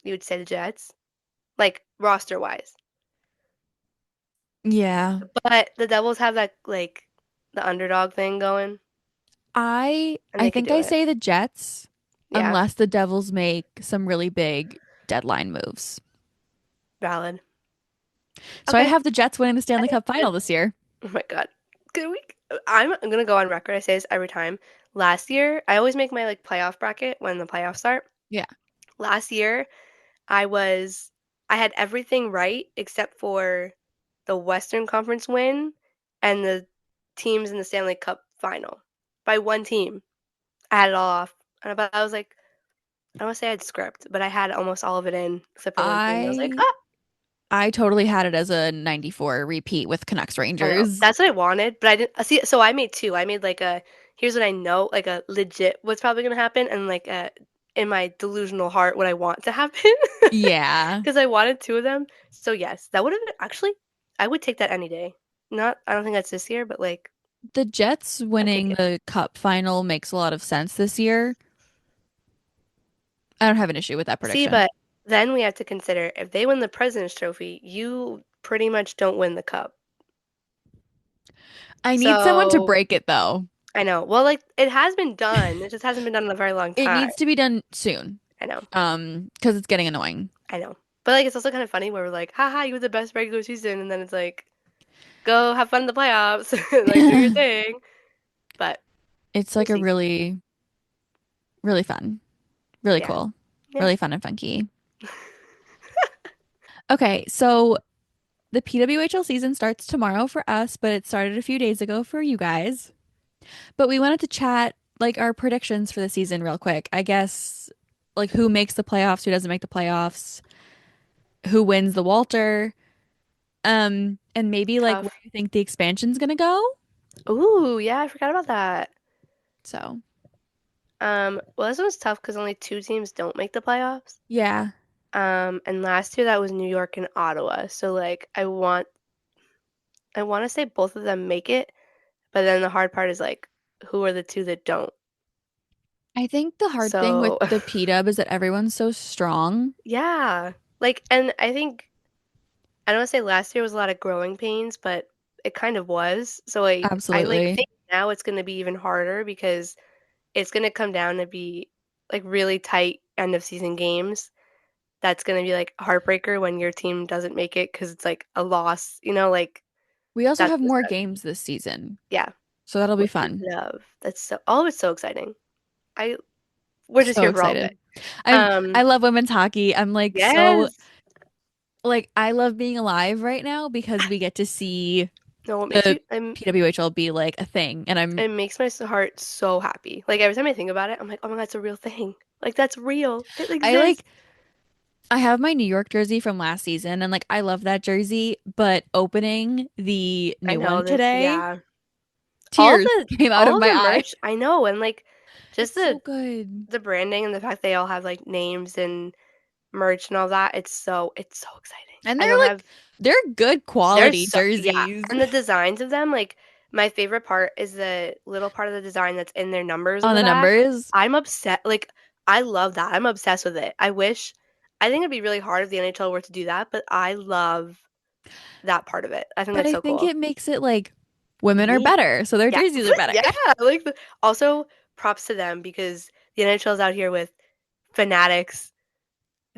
you would say the Jets, like roster wise. yeah, But the Devils have that like the underdog thing going, and I they could think do I it. say the Jets Yeah, unless the Devils make some really big deadline moves. valid. So I'd Okay. have the Jets winning the I Stanley think Cup final this year. oh my God. Could we? I'm gonna go on record. I say this every time. Last year, I always make my like playoff bracket when the playoffs start. Yeah. Last year, I was I had everything right except for the Western Conference win and the teams in the Stanley Cup final by one team. I had it all off. But I was like, I don't want to say I had script, but I had almost all of it in except for one team. I was like, I ah, I totally had it as a 94 repeat with Canucks I know. Rangers. That's what I wanted, but I didn't see. So I made two. I made like a here's what I know, like a legit what's probably gonna happen, and like a in my delusional heart what I want to happen, Yeah. because I wanted two of them. So yes, that would have been actually I would take that any day. Not I don't think that's this year, but like The Jets I'd take winning it. the cup final makes a lot of sense this year. I don't have an issue with that See, prediction. but then we have to consider if they win the President's Trophy, you pretty much don't win the cup. I need someone to So break it though. I know. Well, like it has been done. It just hasn't been done in a very long It time. needs to be done soon. I know. Because it's getting annoying. I know. But like it's also kind of funny where we're like, haha, you were the best regular season, and then it's like, go have fun in the playoffs, like do your thing. But It's we'll like a see. really, really fun, really Yeah. cool, Yeah. really fun and funky. Okay, so the PWHL season starts tomorrow for us, but it started a few days ago for you guys. But we wanted to chat like our predictions for the season real quick. I guess like who makes the playoffs, who doesn't make the playoffs, who wins the Walter, and maybe like where Tough. you think the expansion's gonna go. Ooh, yeah, I forgot about that. So, Well, this one's tough because only two teams don't make the playoffs. yeah. And last year that was New York and Ottawa. So like I want to say both of them make it, but then the hard part is like who are the two that don't? I think the hard thing with So the P-dub is that everyone's so strong. yeah. Like and I think I don't want to say last year was a lot of growing pains, but it kind of was. So I like Absolutely. think now it's going to be even harder because it's going to come down to be like really tight end of season games. That's going to be like a heartbreaker when your team doesn't make it because it's like a loss, like We also that's have the more stress. games this season, Yeah, so that'll be which I fun. love. That's so all of it's so exciting. I we're just So here for all of it. excited. I Um, love women's hockey. I'm like so yes. like I love being alive right now because we get to see No, what makes the me I'm PWHL be like a thing. And I'm it makes my heart so happy. Like every time I think about it, I'm like, oh my God, it's a real thing. Like that's real. It I exists. like I have my New York jersey from last season and like I love that jersey, but opening the I new know one this. today, Yeah. All of tears the came out all of of my the eye. merch, I know, and like just It's so good. the branding and the fact they all have like names and merch and all that. It's so exciting. And And they're they'll like have they're good they're quality so yeah, jerseys and the designs of them, like my favorite part is the little part of the design that's in their numbers in on the the back. numbers. I'm upset. Like I love that. I'm obsessed with it. I think it'd be really hard if the NHL were to do that, but I love that part of it. I think But that's I so think cool. it makes it like women are Unique. better, so their Yeah. jerseys are better. Yeah. Like also props to them because the NHL's out here with fanatics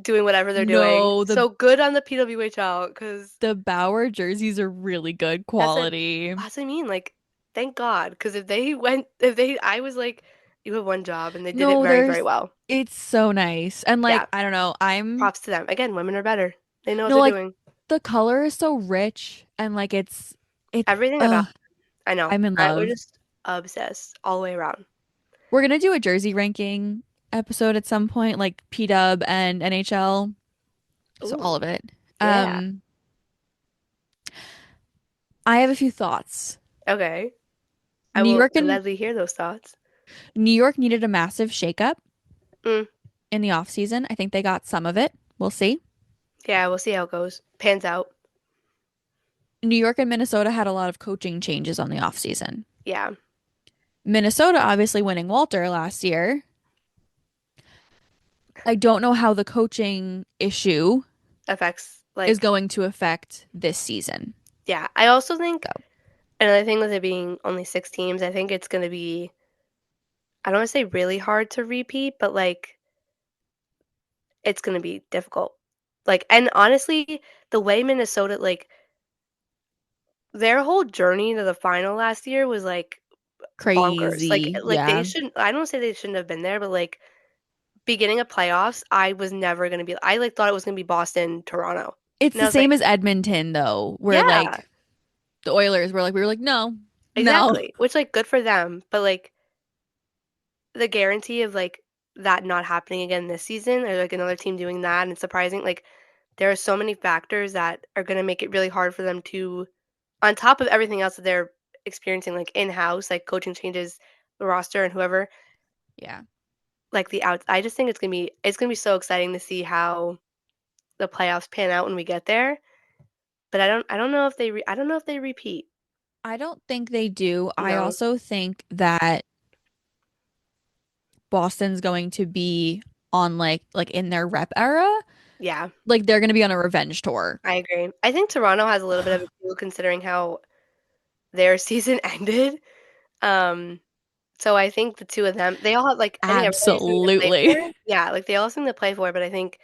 doing whatever they're doing. No, the So good on the PWHL because the Bauer jerseys are really good that's what quality. that's what I mean. Like, thank God. Because I was like, you have one job and they did it No, very, very there's well. it's so nice. And like, Yeah. I don't know, I'm Props to them. Again, women are better. They know what no they're like doing. the color is so rich and like it Everything about uh I know. I'm in We're love. just obsessed all the way around. We're gonna do a jersey ranking episode at some point, like P-Dub and NHL. So all Ooh, of it. yeah. Um, I have a few thoughts. Okay. I New will York and gladly hear those thoughts. New York needed a massive shakeup Mm, in the offseason. I think they got some of it. We'll see. yeah, we'll see how it goes. Pans out. New York and Minnesota had a lot of coaching changes on the offseason. Yeah. Minnesota obviously winning Walter last year. I don't know how the coaching issue Affects is like going to affect this season. yeah. I also think So another thing with it being only 6 teams, I think it's gonna be I don't wanna say really hard to repeat, but like it's gonna be difficult. Like and honestly, the way Minnesota like their whole journey to the final last year was like bonkers. crazy. Like they Yeah. shouldn't I don't say they shouldn't have been there, but like beginning of playoffs, I was never gonna be I like thought it was gonna be Boston, Toronto. It's And I the was like, same as Edmonton though, where yeah, like the Oilers were like we were like no. No. exactly. Which like good for them, but like the guarantee of like that not happening again this season or like another team doing that and surprising like there are so many factors that are gonna make it really hard for them to on top of everything else that they're experiencing like in-house, like coaching changes, the roster and whoever, Yeah. like the out I just think it's gonna be so exciting to see how the playoffs pan out when we get there. But I don't know if I don't know if they repeat. I don't think they do. I No. also think that Boston's going to be on like in their rep era. Yeah, Like they're going to be on a revenge tour. I agree. I think Toronto has a little bit of it too considering how their season ended. Um, so I think the 2 of them they all have, like I think everybody has something to play Absolutely. for. Yeah, like, they all have something to play for, but I think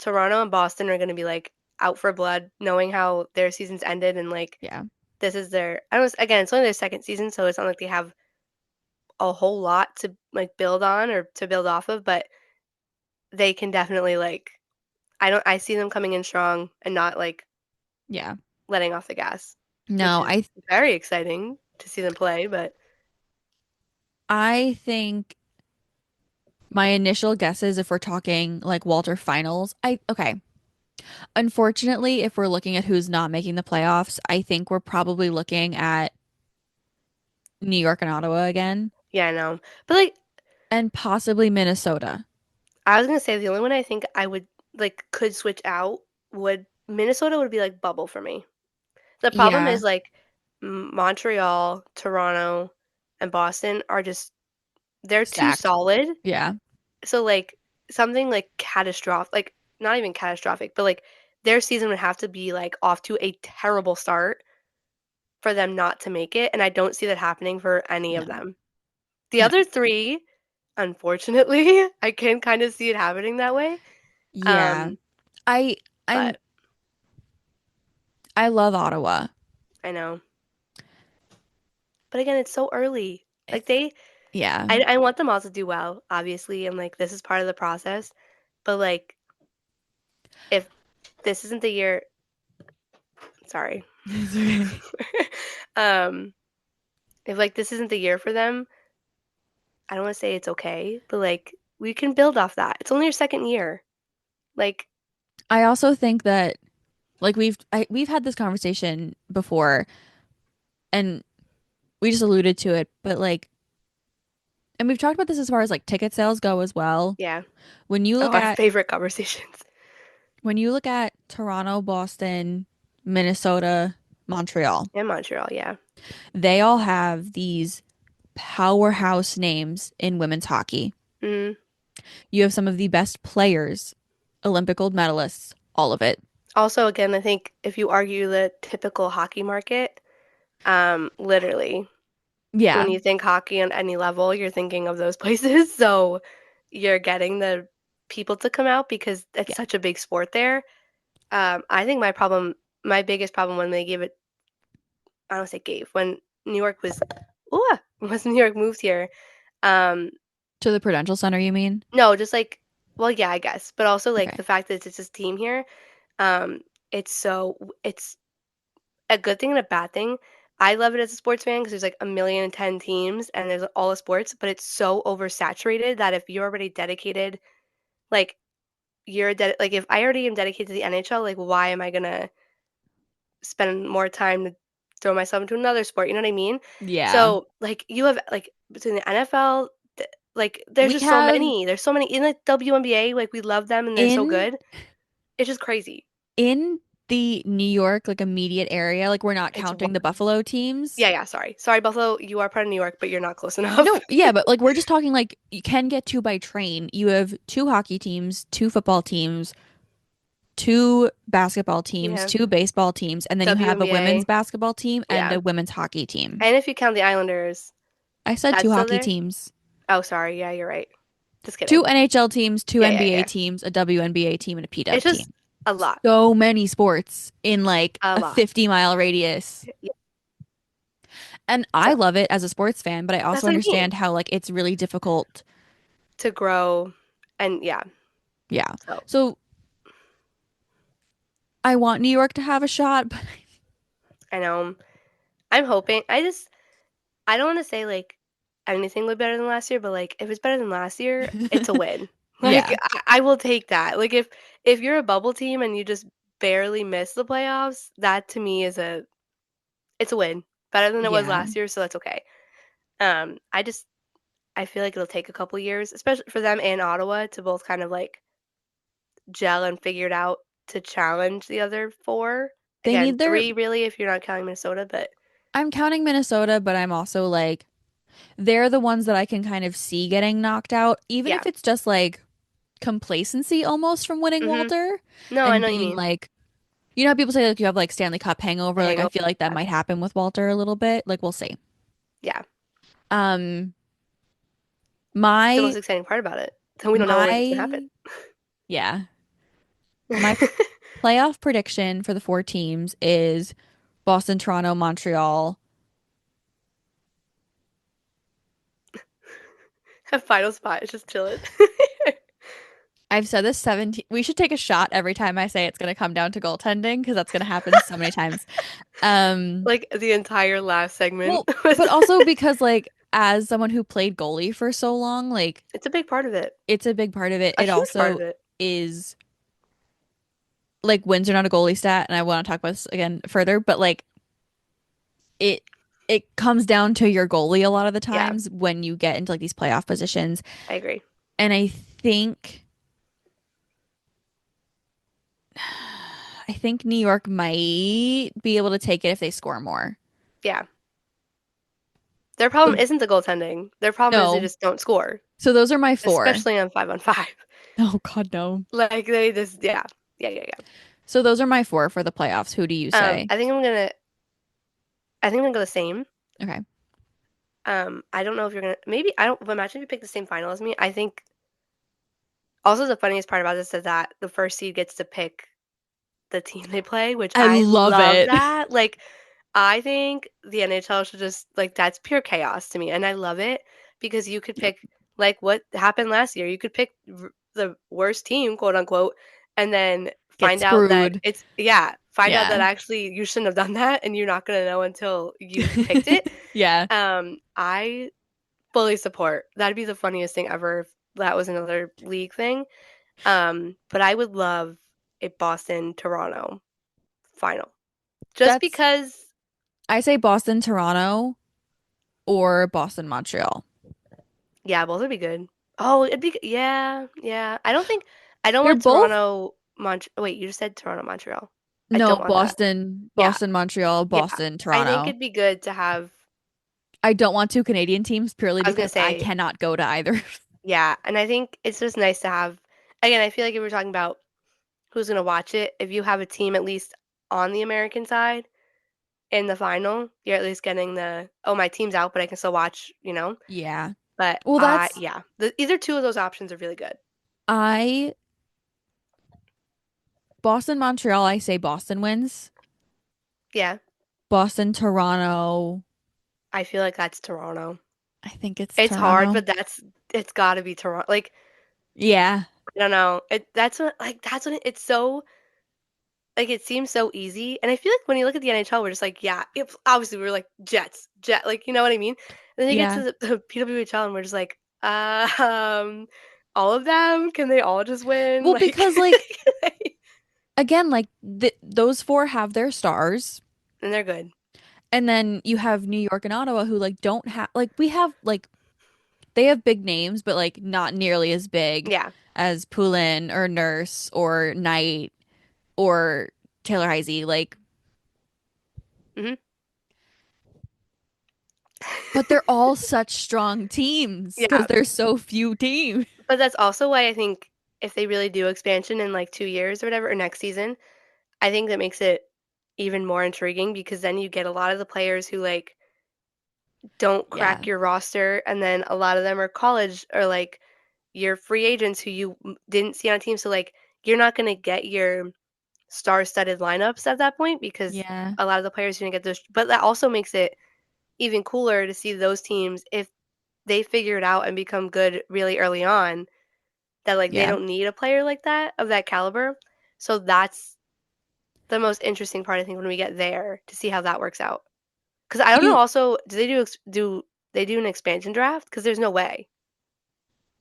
Toronto and Boston are gonna be, like, out for blood knowing how their seasons ended and, like, Yeah. this is their I don't again, it's only their 2nd season, so it's not like they have a whole lot to, like, build on or to build off of, but they can definitely, like I see them coming in strong and not, like, Yeah. letting off the gas, which No, is very exciting to see them play, but I think my initial guesses, if we're talking like Walter finals, I okay. Unfortunately, if we're looking at who's not making the playoffs, I think we're probably looking at New York and Ottawa again, yeah, I know. But, like, and possibly Minnesota. I was gonna say the only one I think I would like, could switch out would Minnesota would be, like, bubble for me. The problem Yeah, is, like, Montreal, Toronto, and Boston are just they're too stacked. solid. Yeah, So, like, something, like, catastrophic like, not even catastrophic, but, like, their season would have to be, like, off to a terrible start for them not to make it, and I don't see that happening for any no, of them. The no. other 3, unfortunately, I can kinda see it happening that way, Yeah, um, I I'm but I love Ottawa. I know. But again, it's so early. Like, It's yeah. I want them all to do well, obviously, and, like, this is part of the process, but, like, if this isn't the year sorry. It's okay. Um, if, like, this isn't the year for them, I don't wanna say it's okay, but, like, we can build off that. It's only your 2nd year. Like I also think that like we've had this conversation before, and we just alluded to it, but like, and we've talked about this as far as like ticket sales go as well. yeah. When you Oh, look our at favorite conversations. Toronto, Boston, Minnesota, Montreal, And Montreal, yeah. they all have these powerhouse names in women's hockey. Mhm. You have some of the best players, Olympic gold medalists, all of it. Also, again, I think if you argue the typical hockey market, literally when Yeah, you think hockey on any level, you're thinking of those places, so you're getting the people to come out because it's yeah, such a big sport there. I think my biggest problem when they gave it I don't say gave, when New York was ooh, once New York moved here, um, to the Prudential Center, you mean? no, just like well, yeah, I guess, but also, like, Okay. the fact that it's this team here, um, it's a good thing and a bad thing. I love it as a sports fan because there's, like, 1,010,000 teams and there's all the sports, but it's so oversaturated that if you're already dedicated, like, like, if I already am dedicated to the NHL, like, why am I gonna spend more time throw myself into another sport. You know what I mean? Yeah. So like you have like between the NFL, like there's We just so have many. There's so many in the WNBA. Like we love them and they're so in good. It's just crazy. in the New York like immediate area, like we're not It's counting the Buffalo teams. yeah, yeah. Sorry, Buffalo. You are part of New York, but you're not close enough. No, yeah, but like we're just talking like you can get to by train. You have two hockey teams, two football teams, two basketball teams, Yeah, two baseball teams, and then you have a women's WNBA. basketball team and Yeah, a women's hockey team. and if you count the Islanders, I said that's two still hockey there. teams. Oh, sorry. Yeah, you're right. Just Two kidding. NHL teams, two Yeah, yeah, NBA yeah. teams, a WNBA team, and a It's PW team. just a lot, So many sports in like a a lot. 50-mile radius. Yeah. And I So love it as a sports fan, but I that's also what I mean. understand how like it's really difficult. To grow, and yeah. Yeah. So So I want New York to have a shot, but I know. I'm hoping. I don't want to say like anything would be better than last year, but like if it's better than last year, it's a win. Like yeah. I will take that. Like if you're a bubble team and you just barely miss the playoffs, that to me is it's a win. Better than it was Yeah. last year, so that's okay. I just I feel like it'll take a couple years, especially for them and Ottawa to both kind of like gel and figure it out to challenge the other four. They Again, need their three really if you're not counting Minnesota, but I'm counting Minnesota, but I'm also like they're the ones that I can kind of see getting knocked out, even yeah. if it's just like complacency almost from winning Mhm. Walter No, I and know what you being mean. like, you know how people say like you have like Stanley Cup hangover? Like I Hangover. feel like that Yeah. might happen with Walter a little bit. Like we'll see. Yeah. Um, It's the most my exciting part about it. So we don't know when it's gonna happen. my yeah, my playoff prediction for the four teams is Boston, Toronto, Montreal. Final spot is just chilling. I've said this 17. We should take a shot every time I say it's going to come down to goaltending because that's going to happen so many times. Um, Like the entire last segment well, was but also because like as someone who played goalie for so long, like it's a big part of it. it's a big part of it. A It huge part also of it. is like wins are not a goalie stat, and I want to talk about this again further, but like it it comes down to your goalie a lot of the Yeah, times when you get into like these playoff positions. I agree. And I think New York might be able to take it if they score more. Yeah. Their problem So isn't the goaltending. Their problem is they no. just don't score, So those are my four. especially on 5. Oh God, no. Like they just yeah. Yeah, yeah, yeah. So those are my four for the playoffs. Who do you say? I think I'm gonna go the same. Okay. I don't know if you're gonna maybe I don't imagine if you pick the same final as me. I think also the funniest part about this is that the first seed gets to pick the team they play, which I I love love it. that. Like, I think the NHL should just like that's pure chaos to me, and I love it because you could Yep. pick like what happened last year. You could pick the worst team, quote unquote, and then Get find out that screwed. it's yeah, find out that Yeah. actually you shouldn't have done that, and you're not gonna know until you've picked it. Yeah. I fully support. That'd be the funniest thing ever if that was another league thing. But I would love a Boston Toronto final. Just That's because I say Boston, Toronto, or Boston, Montreal. yeah, both would be good. Oh, it'd be yeah, yeah. I don't They're want both Toronto Mont wait, you just said Toronto Montreal. I no don't want that. Boston, Yeah. Boston, Montreal, Yeah. Boston, I think Toronto. it'd be good to have I don't want two Canadian teams purely I was gonna because I say, cannot go to either. yeah, and I think it's just nice to have again, I feel like if we're talking about who's gonna watch it, if you have a team at least on the American side in the final, you're at least getting the oh, my team's out, but I can still watch, you know? Yeah. But Well, that's yeah, either two of those options are really good. I Boston, Montreal, I say Boston wins. Yeah, Boston, Toronto, I feel like that's Toronto. I think it's It's hard, Toronto. but it's got to be Toronto. Like Yeah. I don't know, that's what it's so like it seems so easy, and I feel like when you look at the NHL, we're just like, yeah, obviously we're like Jet, like you know what I mean. And then you get Yeah. to the PWHL, and we're just like, all of them, can they all just win? Well, Like, because like again, like th those four have their stars and they're good. And then you have New York and Ottawa who like don't have like we have like they have big names, but like not nearly as big Yeah. as Poulin or Nurse or Knight or Taylor Heisey. Like, Hmm. but they're all such strong teams because Yeah. there's so few teams. But that's also why I think if they really do expansion in like 2 years or whatever, or next season, I think that makes it even more intriguing because then you get a lot of the players who like don't Yeah. crack your roster, and then a lot of them are college or like your free agents who you didn't see on a team. So like you're not gonna get your star-studded lineups at that point because Yeah. a lot of the players are gonna get those. But that also makes it even cooler to see those teams if they figure it out and become good really early on. That like they Yeah. don't need a player like that of that caliber. So that's the most interesting part I think when we get there to see how that works out. Because I don't know. You Also, do they do they do an expansion draft? Because there's no way.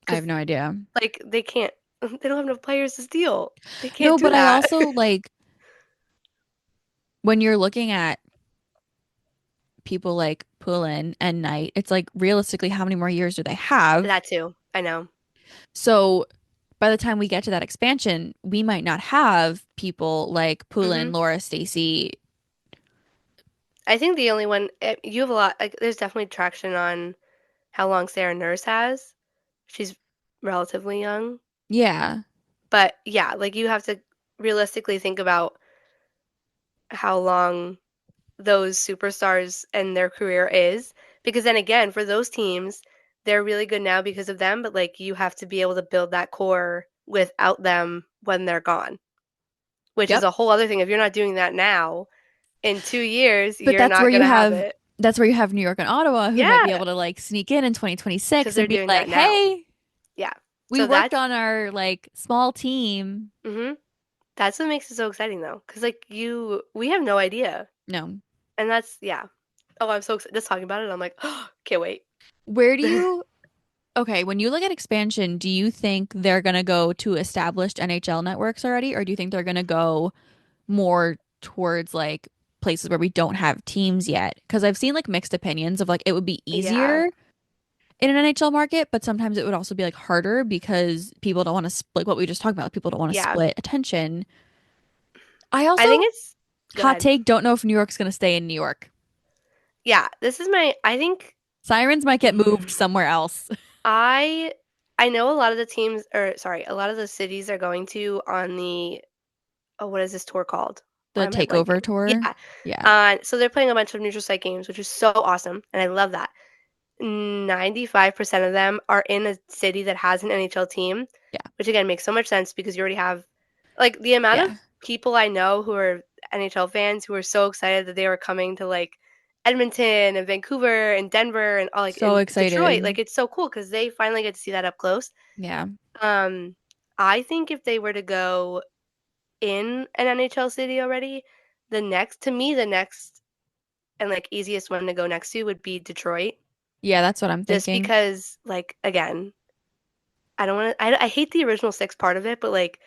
I have Because no idea. like they can't. They don't have enough players to steal. They can't No, do but I that. also like when you're looking at people like Poulin and Knight, it's like realistically how many more years do they have? That too. I know. So by the time we get to that expansion, we might not have people like Hmm. Poulin, Laura, Stacy. I think the only one you have a lot. Like, there's definitely traction on how long Sarah Nurse has. She's relatively young, Yeah. but yeah, like you have to realistically think about how long those superstars and their career is. Because then again, for those teams, they're really good now because of them, but like you have to be able to build that core without them when they're gone, which is Yep. a whole other thing. If you're not doing that now, in 2 years, But you're not gonna have it. that's where you have New York and Ottawa who might be Yeah, able to like sneak in because 2026 they're and be doing like, that now. "Hey, Yeah. we So worked that's on our like small team." mhm. That's what makes it so exciting though, because like we have no idea, No. and that's yeah. Oh, I'm so excited just talking about it. I'm like, oh, can't wait. Where do you Okay, when you look at expansion, do you think they're going to go to established NHL networks already, or do you think they're going to go more towards like places where we don't have teams yet? Because I've seen like mixed opinions of like it would be Yeah, easier in an NHL market, but sometimes it would also be like harder because people don't want to split what we just talked about. People don't want to yeah. split attention. I I also, think it's go hot ahead. take, don't know if New York's going to stay in New York. Yeah, this is my. I think Sirens might get moved mm, somewhere else. I I know a lot of the teams, or sorry, a lot of the cities are going to on the oh, what is this tour called? Why The am I blanking? takeover tour. Yeah. Yeah. So they're playing a bunch of neutral site games, which is so awesome, and I love that. 95% of them are in a city that has an NHL team, Yeah. which again makes so much sense because you already have like the amount of Yeah. people I know who are NHL fans who are so excited that they were coming to like Edmonton and Vancouver and Denver and all like So in Detroit. excited. Like it's so cool because they finally get to see that up close. Yeah. Um, I think if they were to go in an NHL city already, the next and like easiest one to go next to would be Detroit. Yeah, that's what I'm Just thinking. because, like, again, I don't want to. I hate the original six part of it, but like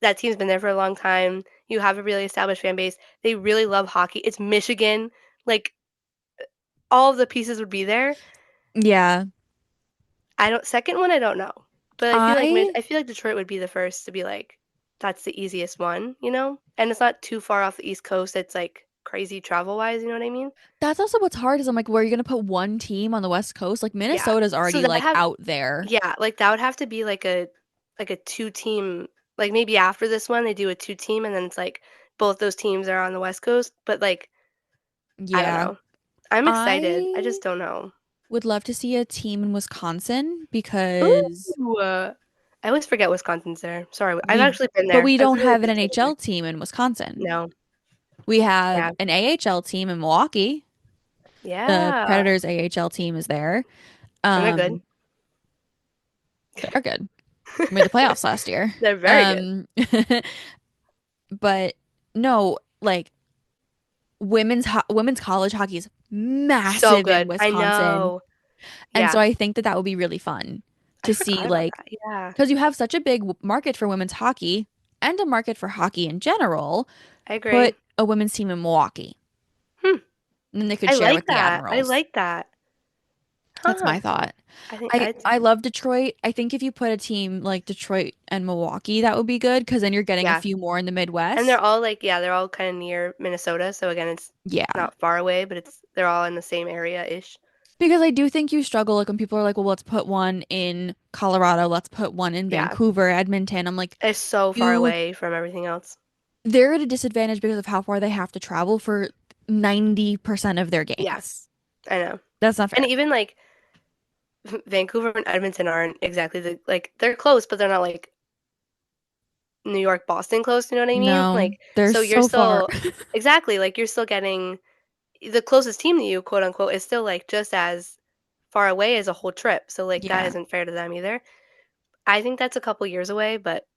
that team's been there for a long time. You have a really established fan base. They really love hockey. It's Michigan. Like all of the pieces would be there. Yeah. I don't. Second one, I don't know, but I I feel like Detroit would be the first to be like, that's the easiest one, you know. And it's not too far off the East Coast. It's like crazy travel wise. You know what I mean? That's also what's hard is I'm like, where are you gonna put one team on the West Coast? Like Yeah. Minnesota's So already that like have out there. yeah, like that would have to be like a two team like maybe after this one they do a two team and then it's like both those teams are on the West Coast, but like I don't Yeah. know. I'm excited. I I just don't know. would love to see a team in Wisconsin because Ooh. I always forget Wisconsin's there. Sorry. I've we actually been but there. we I've don't really have an been there. NHL team in Wisconsin. No. We have Yeah. an AHL team in Milwaukee. The Yeah. Predators AHL team is there. And they're good. Um, they are good. Made the playoffs last year. They're very good. But no, like women's college hockey is So massive in good. I Wisconsin. know. And so Yeah. I think that that would be really fun I to see forgot about like that. Yeah. because you have such a big market for women's hockey and a market for hockey in general. I agree. Put a women's team in Milwaukee. Hmm. And then they could I share like with the that. I Admirals. like that. That's Huh. my thought. I think I I I love Detroit. I think if you put a team like Detroit and Milwaukee, that would be good because then you're getting a yeah. few more in the And they're Midwest. all like yeah, they're all kind of near Minnesota, so again, it's Yeah. not far away, but it's they're all in the same area-ish. Because I do think you struggle like when people are like, well, let's put one in Colorado, let's put one in Yeah. Vancouver, Edmonton. I'm like, It's so far you away from everything else. they're at a disadvantage because of how far they have to travel for 90% of their games. Yes. I know. That's not And fair. even like Vancouver and Edmonton aren't exactly the like they're close, but they're not like New York, Boston close, you know what I mean? No, Like they're so you're so far. still exactly like you're still getting the closest team to you, quote unquote, is still like just as far away as a whole trip. So like that Yeah. isn't fair to them either. I think that's a couple years away, but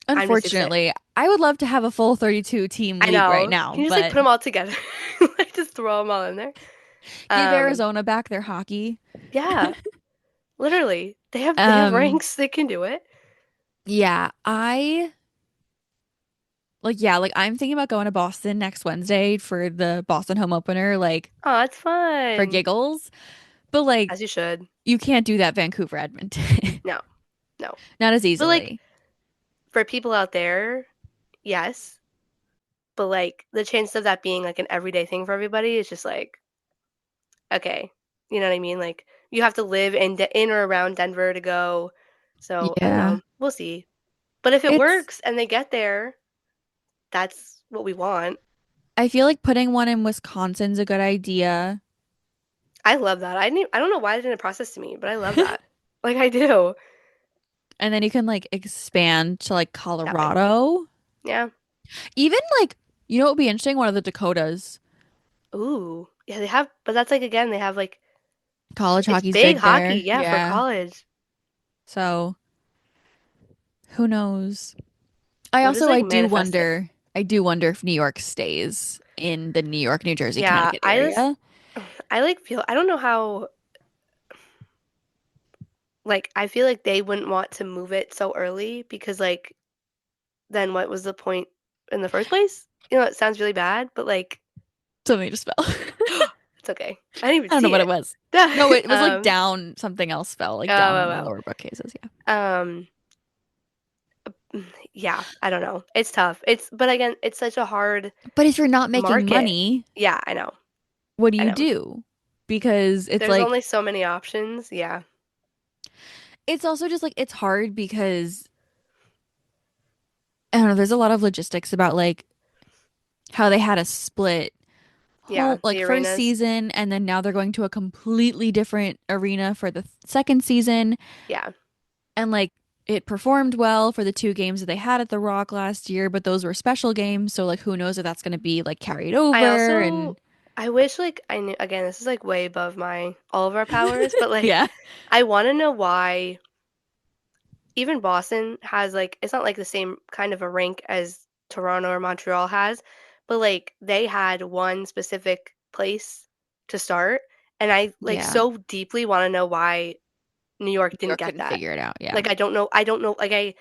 I'm just excited. Unfortunately, I would love to have a full 32 team I league right know. now, Can you just like but put them all together? Like just throw them all in there. give Um, Arizona back their hockey. yeah, literally. They have Um, ranks. They can do it. yeah, like I'm thinking about going to Boston next Wednesday for the Boston home opener, like Oh, it's for fun. giggles. But like As you should. you can't do that Vancouver Edmonton. No, no. Not as But like easily. for people out there, yes. But like the chance of that being like an everyday thing for everybody is just like, okay. You know what I mean? Like you have to live in or around Denver to go. So I don't Yeah. know. We'll see. But if it It's works and they get there, that's what we want. I feel like putting one in Wisconsin's a good idea. I love that. I don't know why it didn't process to me, but I love that. Like I do. And then you can like expand to like Yeah. Colorado. Yeah. Even like, you know what would be interesting? One of the Dakotas. Ooh. Yeah, they have but that's like again, they have like College it's hockey's big big hockey, there. yeah, for Yeah. college. So who knows? I We'll just also like manifest it. I do wonder if New York stays in the New York, New Jersey, Yeah, Connecticut area. I like feel I don't know how like I feel like they wouldn't want to move it so early because like then what was the point in the first place? You know, it sounds really bad, but like Something to spell. it's okay. I didn't even I don't know see what it it. was. No, it was like Um, down, something else fell, like down in the oh, lower bookcases. Yeah. well. Yeah, I don't know. It's tough. But again, it's such a hard But if you're not making market. money, Yeah, I know. what do I you know. do? Because it's There's like, only so many options. Yeah. it's also just like, it's hard because I don't know, there's a lot of logistics about like how they had a split Yeah, whole like the first arenas. season and then now they're going to a completely different arena for the second season Yeah. and like it performed well for the two games that they had at the Rock last year, but those were special games, so like who knows if that's going to be like carried I over also and I wish like I knew again, this is like way above my all of our powers, but like yeah. I want to know why even Boston has like it's not like the same kind of a rank as Toronto or Montreal has, but like they had one specific place to start, and I like Yeah. so deeply want to know why New York New didn't York get couldn't that. figure it out. Yeah. Like I don't know like I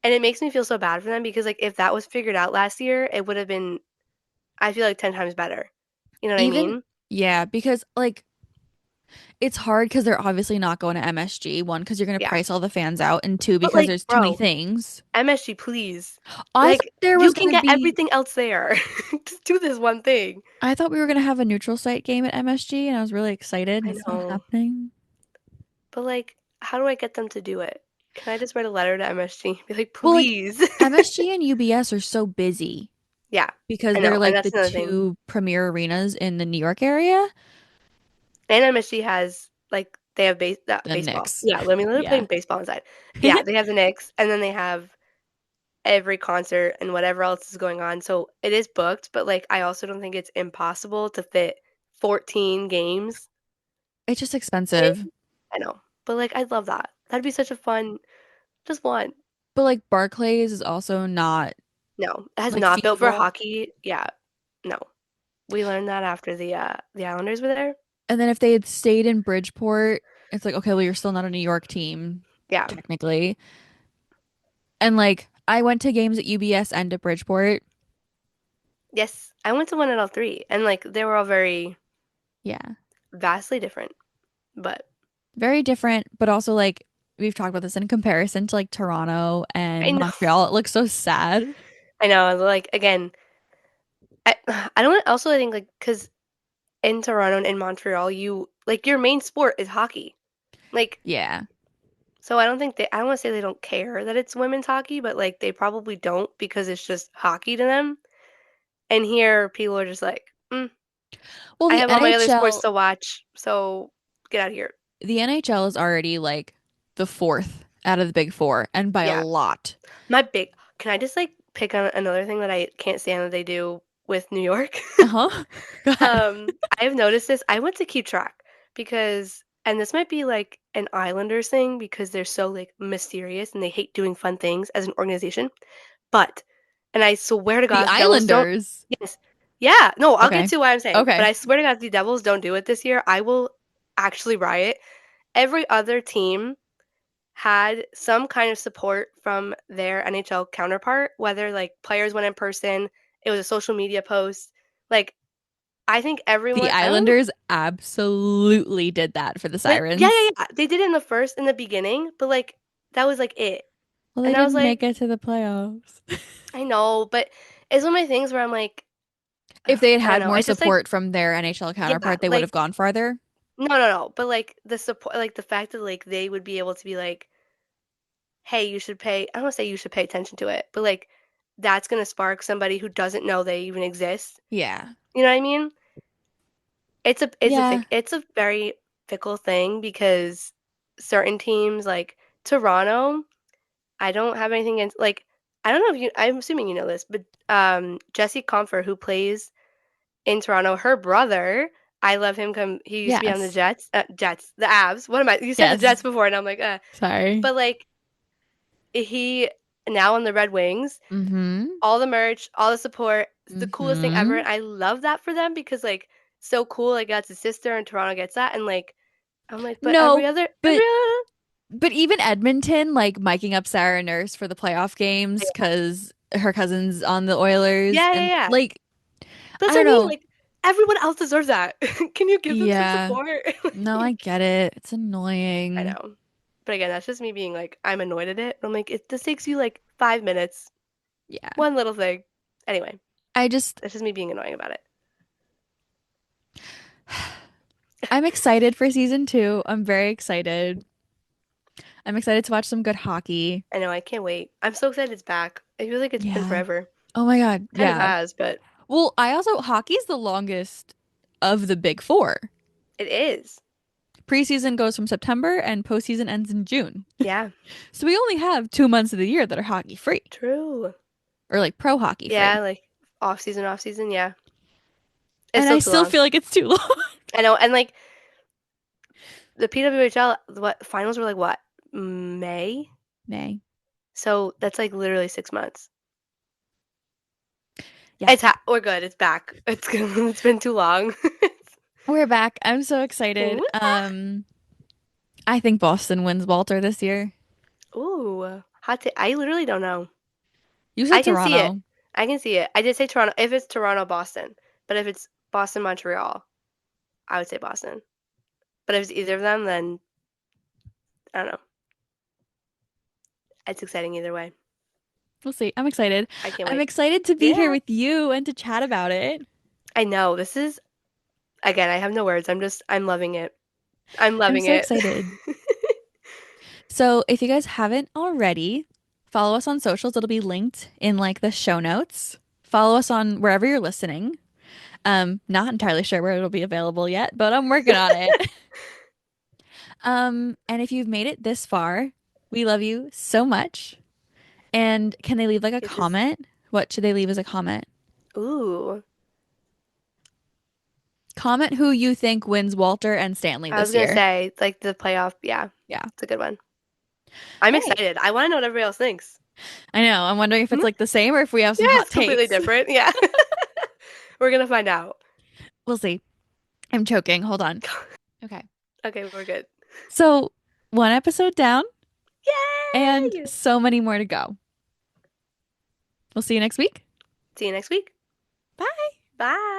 and it makes me feel so bad for them because like if that was figured out last year, it would have been I feel like 10 times better. You know what I Even mean? yeah, because like it's hard because they're obviously not going to MSG. One, because you're going to Yeah. price all the fans out, and two, But because like, there's too many bro, things. MSG, please. I thought Like, there you was can going to get be everything else there. Just do this one thing. I thought we were going to have a neutral site game at MSG, and I was really excited, and I it's not know. happening. But like, how do I get them to do it? Can I just write a letter to MSG? Be like, Well, like please. MSG and UBS are so busy Yeah, because I they're know. And like the that's another thing. two premier arenas in the New York area. And MSG has like they have The baseball. Knicks. Yeah, let me play Yeah. baseball inside. Yeah, they have the Knicks, and then they have every concert and whatever else is going on. So it is booked, but like I also don't think it's impossible to fit 14 games It's just in. expensive. I know. But like I'd love that. That'd be such a fun just one. But like Barclays is also not No, it has like not built for feasible. hockey. Yeah. No. We learned that after the Islanders were there. And then if they had stayed in Bridgeport, it's like, okay, well, you're still not a New York team, Yeah. technically. And like, I went to games at UBS and at Bridgeport. Yes, I went to one at all three, and like they were all very Yeah. vastly different. But Very different, but also like we've talked about this in comparison to like Toronto I and know, Montreal. It looks so sad. I know. Like again, I I don't also I think like because in Toronto and in Montreal, you like your main sport is hockey. Like Yeah. so, I don't think they. I don't want to say they don't care that it's women's hockey, but like they probably don't because it's just hockey to them. And here, people are just like, Well, I the have all my other sports NHL, to watch, so get out of here. the NHL is already like the fourth out of the big four, and by a Yeah, lot. my big. Can I just like pick on another thing that I can't stand that they do with New York? Uh-huh. Go ahead. I have noticed this. I went to keep track because, and this might be like an Islanders thing because they're so like mysterious and they hate doing fun things as an organization. But, and I swear to The God, Devils don't. Islanders. Yes. Yeah. No, I'll get Okay. to what I'm saying. But Okay. I swear to God, the Devils don't do it this year. I will actually riot. Every other team had some kind of support from their NHL counterpart, whether like players went in person, it was a social media post. Like, I think The everyone, I don't know, Islanders absolutely did that for the yeah, Sirens. yeah, yeah. They did it in the first, in the beginning, but like, that was like it. Well, they And I was didn't like, make it to the playoffs. I know, but it's one of my things where I'm like, If they had I don't had know. more It's just like, support from their NHL yeah, counterpart, they would have like gone farther. no, no, no. But like the support, like the fact that like they would be able to be like, hey, you should pay. I don't want to say you should pay attention to it, but like that's gonna spark somebody who doesn't know they even exist. Yeah. You know what I mean? Yeah. It's a very fickle thing because certain teams like Toronto, I don't have anything against like I don't know if you. I'm assuming you know this, but Jesse Comfer, who plays in Toronto. Her brother, I love him. He used to be on the Yes. Jets, the Avs. What am I? You said the Yes. Jets before, and I'm like, Sorry. but like he now on the Red Wings, Mm-hmm. all the merch, all the support, it's the coolest thing ever. Mm-hmm. And I love that for them because like so cool. Like that's his sister, and Toronto gets that, and like I'm like, but No, every but other, even Edmonton, like miking up Sarah Nurse for the playoff games because her cousin's on the Oilers, yeah, yeah, and yeah. like That's I what I don't mean. know. Like everyone else deserves that. Can you give them some Yeah. support? No, I Like, get it. It's I annoying. know. But again, that's just me being like, I'm annoyed at it. I'm like, this takes you like 5 minutes. Yeah. One little thing. Anyway, I just that's just me being annoying about it. I'm excited for season two. I'm very excited. I'm excited to watch some good hockey. I know, I can't wait. I'm so excited it's back. I feel like it's been Yeah. forever. Oh my God. Kind of Yeah. has, but Well, I also hockey's the longest of the big four. it is. Preseason goes from September and postseason ends in June. Yeah, So we only have 2 months of the year that are hockey free true. or like pro hockey free. Yeah, like off season, yeah. It's And still I too still long. feel like it's too long. I know, and like the PWHL, what finals were like what? May? Nay. So that's like literally 6 months. Yeah. We're good. It's back. It's good. It's been too long. We're back. I'm so excited. Ooh, I think Boston wins Walter this year. ooh, hot take. I literally don't know. You said I can see it. Toronto. I can see it. I did say Toronto. If it's Toronto, Boston. But if it's Boston, Montreal, I would say Boston. But if it's either of them, then I don't know. It's exciting either way. We'll see. I'm excited. I can't I'm wait. excited to be here Yeah. with you and to chat about it. I know. This is, again, I have no words. I'm loving it. I'm I'm loving so it. excited. So, if you guys haven't already, follow us on socials. It'll be linked in like the show notes. Follow us on wherever you're listening. Not entirely sure where it'll be available yet, but I'm working on it. And if you've made it this far, we love you so much. And can they leave like a This is, comment? What should they leave as a comment? ooh. Comment who you think wins Walter and Stanley I was this gonna year. say, like the playoff. Yeah, Yeah. it's a good one. I'm All right. excited. I want to know what everybody else thinks. I know. I'm wondering if it's Hmm? like the same or if we have Yeah, some hot it's completely takes. different. Yeah. We're gonna find out. We'll see. I'm choking. Hold on. Okay. Okay, we're good. So, one episode down and Yay! so many more to go. We'll see you next week. See you next week. Bye. Bye.